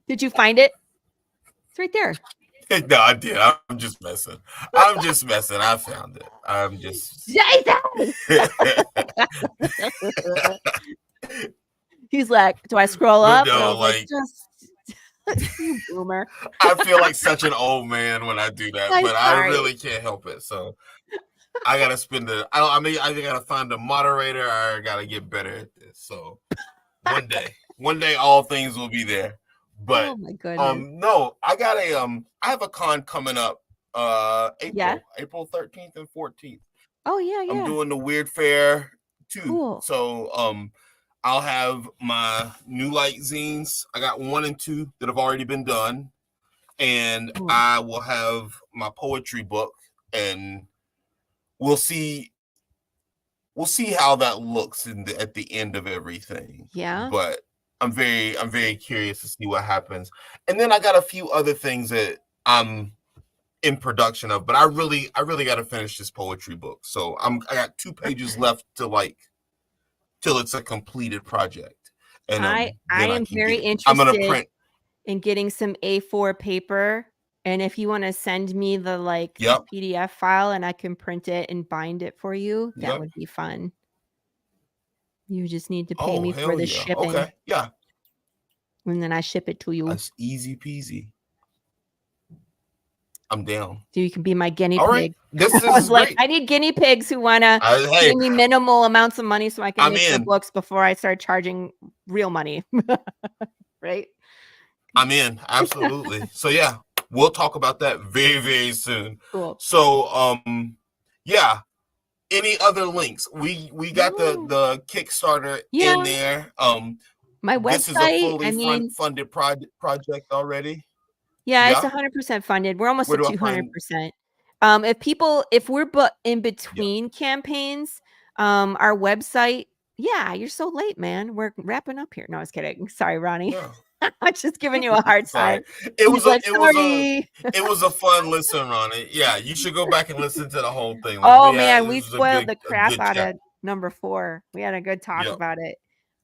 Did you find it? It's right there. No, I did. I'm just messing. I'm just messing. I found it. I'm just. Jason! He's like, do I scroll But up? And I no, was like, like just you boomer. I feel like such an old man when I do that, I'm but I sorry. really can't help it. So I gotta spend the. I mean, I gotta find a moderator. I gotta get better at this. So one day, all things will be there. Oh But my goodness. no, I got a I have a con coming up. Yeah. April 13th and 14th. Oh yeah, I'm yeah. doing the Weird Fair too. Cool. So I'll have my new light zines. I got 1 and 2 that have already been done, and Cool. I will have my poetry book, and we'll see how that looks at the end of everything. Yeah. But I'm very curious to see what happens. And then I got a few other things that I'm in production of, but I really got to finish this poetry book. So I got 2 pages left to like till it's a completed project, and I then I am can very get it. I'm gonna interested print. in getting some A4 paper. And if you want to send me the Yep, PDF file and I can print it and bind it for you, that yep. would be fun. You just need to pay Oh, me for hell the yeah. shipping, Okay. Yeah. and then I ship it to you. That's easy peasy. I'm down. So you can be my guinea All right. pig. This I is was like, great. I need guinea pigs who wanna Hey, pay me minimal amounts of money so I can I'm make their in. books before I start charging real money. Right? I'm in. Absolutely. So yeah, we'll talk about that very, very soon. Cool. So yeah. Any other links? We got No. the Kickstarter Yeah, in there. my This is a website, I fully mean, funded project already. yeah, it's Yeah. 100% funded. We're almost Where at do I find? 200%. If we're in Yeah. between campaigns, our website, yeah, you're so late, man. We're wrapping up here. No, I was kidding. Sorry, Ronnie. Yeah. I'm just giving you a hard Sorry. time. It He's was a like, it was a sorry. it was a fun listen, Ronnie. Yeah, you should go back and listen to the whole thing. Like Oh we had, man, this we was spoiled the a crap good out chat. of number 4. We had a good talk Yep. about it.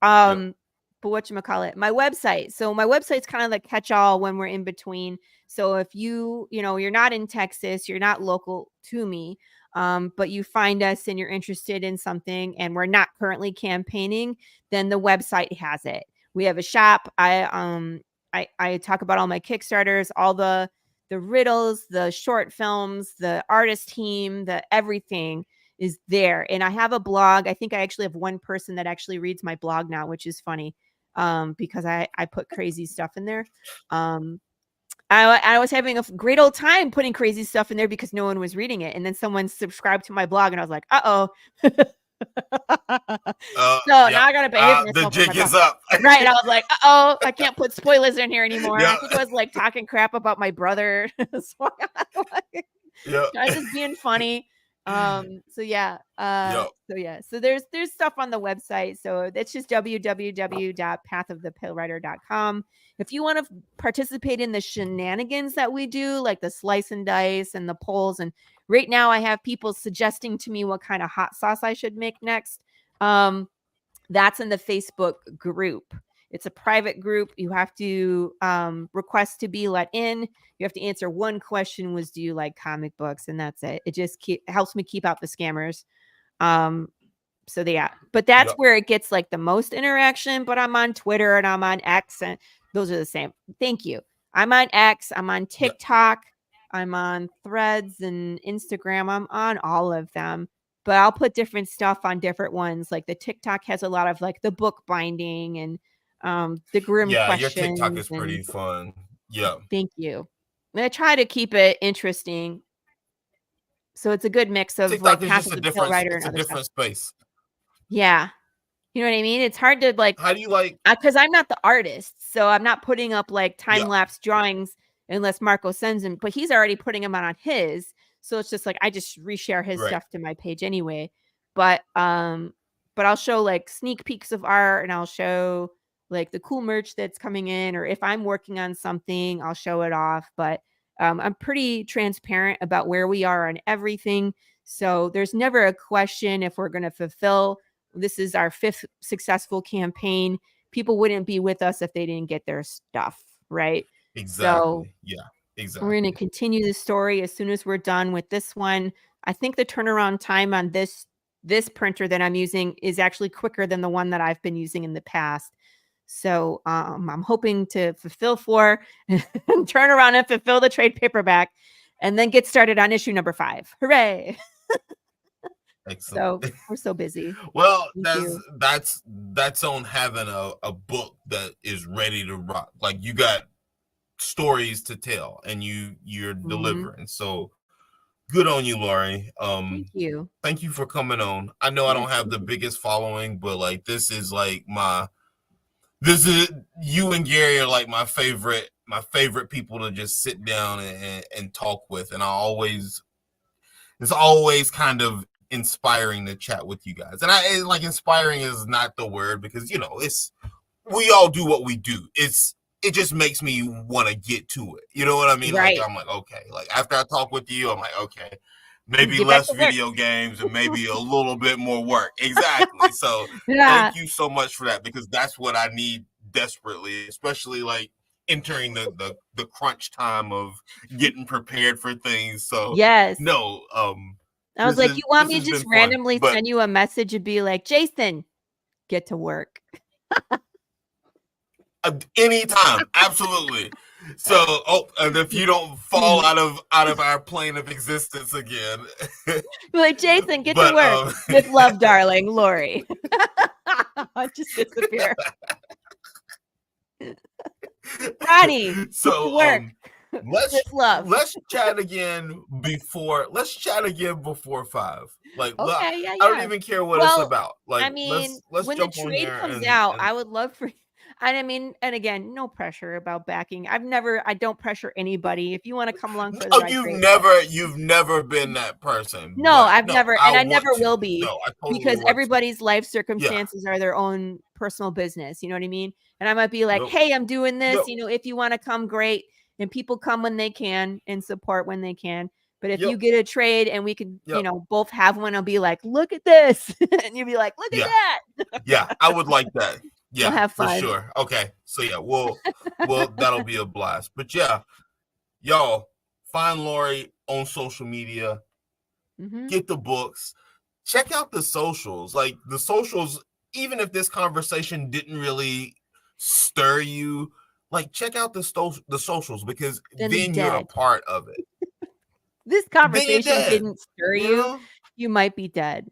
Yep. But whatchamacallit, my website. So my website's kind of the catch-all when we're in between. So if you're not in Texas, you're not local to me, but you find us and you're interested in something and we're not currently campaigning, then the website has it. We have a shop. I talk about all my Kickstarters, all the riddles, the short films, the artist team, the everything is there. And I have a blog. I think I actually have one person that actually reads my blog now, which is funny, because I put crazy stuff in there. I was having a great old time putting crazy stuff in there because no one was reading it. And then someone subscribed to my blog and I was like, uh-oh. So now Yep. I got to behave The myself with my jig blog. is up. Right. And I was like, uh-oh, I can't put spoilers in here anymore. Yeah. I think I was like talking crap about my brother. So Yep. I'm just being funny. So yeah. Yep. So there's stuff on the website. So it's just www.pathofthepillwriter.com. If you want to participate in the shenanigans that we do, like the slice and dice and the polls, and right now I have people suggesting to me what kind of hot sauce I should make next. That's in the Facebook group. It's a private group. You have to request to be let in. You have to answer one question: was do you like comic books? And that's it. It just helps me keep out the scammers. So yeah, but that's Yep. where it gets like the most interaction. But I'm on Twitter and I'm on X, and those are the same. Thank you. I'm on X. I'm on Yep. TikTok. I'm on Threads and Instagram. I'm on all of them. But I'll put different stuff on different ones. Like the TikTok has a lot of like the book binding and the grim Yeah, your TikTok questions. is And pretty fun. Yeah. thank you. And I try to keep it interesting. So it's a good mix of like TikTok is Path just of a the Pill different Writer it's and a other stuff. different space. Yeah. You know what I mean? It's hard to like, How do you like because I'm not the artist, so I'm not putting up like time yeah, lapse drawings unless Marco sends them. But he's already putting them on his, so it's just like I just reshare his right. stuff to my page anyway. But I'll show like sneak peeks of art, and I'll show like the cool merch that's coming in, or if I'm working on something, I'll show it off. But I'm pretty transparent about where we are on everything, so there's never a question if we're going to fulfill. This is our 5th successful campaign. People wouldn't be with us if they didn't get their stuff, right? So Exactly. Yeah. we're going to Exactly. continue the story as soon as we're done with this one. I think the turnaround time on this printer that I'm using is actually quicker than the one that I've been using in the past. So I'm hoping to fulfill 4, turn around and fulfill the trade paperback, and then get started on issue number 5. Hooray! Excellent. So we're so busy. Well, Thank you. that's on having a book that is ready to rock. Like you got stories to tell and you're Mhm. delivering. So good on you, Laurie. Thank you. Thank you for coming on. I know I Yeah, don't have thank the you. biggest following, but like this is like this is you and Gary are like my favorite people to just sit down and talk with. And it's always kind of inspiring to chat with you guys. And I like inspiring is not the word because it's we all do what we do. It just makes me want to get to it. You know what I mean? Like Right. I'm like, okay, like after I talk with you, I'm like, okay, maybe Get back less to work. video games and maybe a little bit more work. Exactly. So Yeah. thank you so much for that because that's what I need desperately, especially like entering the crunch time of getting prepared for things. So Yes. no, I was like, "You want this me to has just been fun. randomly But send you a message and be like, Jason, get to work. Anytime, absolutely. So, and if you don't fall out of our plane of existence again, like, Jason, get to but work. With love, darling, Lori. Just disappear. Ronnie, get to work. With love. let's chat again before 5. Like, Okay, yeah, I don't yeah. even care what it's Well, about. Like, I mean, let's when the jump on trade here comes and out, I would love for and I mean, and again, no pressure about backing. I don't pressure anybody. If you want to come along for the oh, ride, great. you've never been that person. No, But I've no, never, I and I want never to. will be, No, I totally because want to. everybody's life Yeah. circumstances are their own personal business. You know what I mean? And I might be like, Yep. hey, I'm doing this. Yep. If you want to come, great. And people come when they can and support when they can. But if you Yep. get a trade and we could, Yep. both have one, I'll be like, look at this. And you'll be like, look at Yeah. that. Yeah. I would like that. We'll Yeah, have for fun. sure. Okay. So yeah, that'll be a blast. But yeah, y'all find Lori on social media. Mm-hmm. Get the books. Check out the socials. Like the socials, even if this conversation didn't really stir you, like check out the socials, because Then then you're a dead. part of it. This Then you're conversation dead. didn't stir You you. know? You might be dead.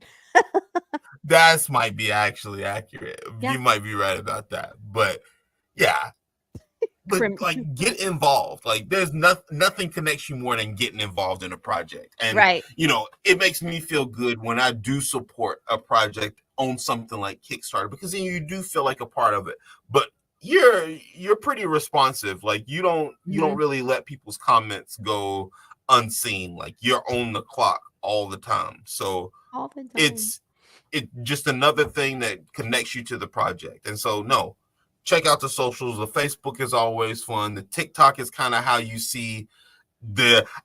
That might be actually accurate. Yeah. You might be right about that. But yeah. But like, get involved. Like, there's nothing connects you more than getting involved in a project. And right. It makes me feel good when I do support a project on something like Kickstarter, because then you do feel like a part of it. But you're pretty responsive. Like, you don't really let people's comments go unseen. Like, you're on the clock all the time. So all the time. It's just another thing that connects you to the project. And so, no, check out the socials. The Facebook is always fun. The TikTok is kind of how you see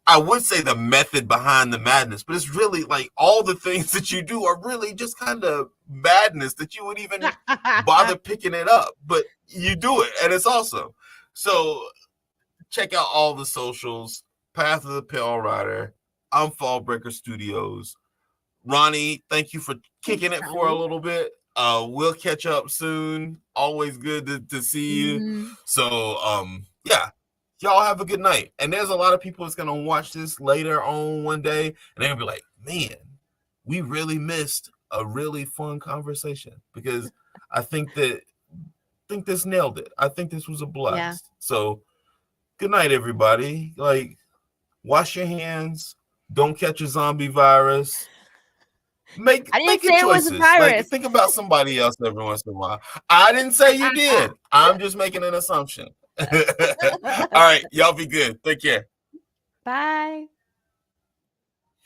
I would say the method behind the madness, but it's really like all the things that you do are really just kind of madness that you would even bother picking it up, but you do it and it's awesome. So check out all the socials. Path of the Pale Rider. I'm Fallbreaker Studios. Ronnie, thank you for kicking it for a little bit. We'll catch up soon. Always good to see you. So yeah, y'all have a good night. And there's a lot of people that's gonna watch this later on one day, and they're gonna be like, man, we really missed a really fun conversation, because I think this nailed it. I think this was a blast. Yeah. So good night, everybody. Like, wash your hands, don't catch a zombie virus. Make choices. It was a virus. Like, think about somebody else every once in a while. I didn't say you did. I'm just making an assumption. All right, y'all be good. Take care. Bye.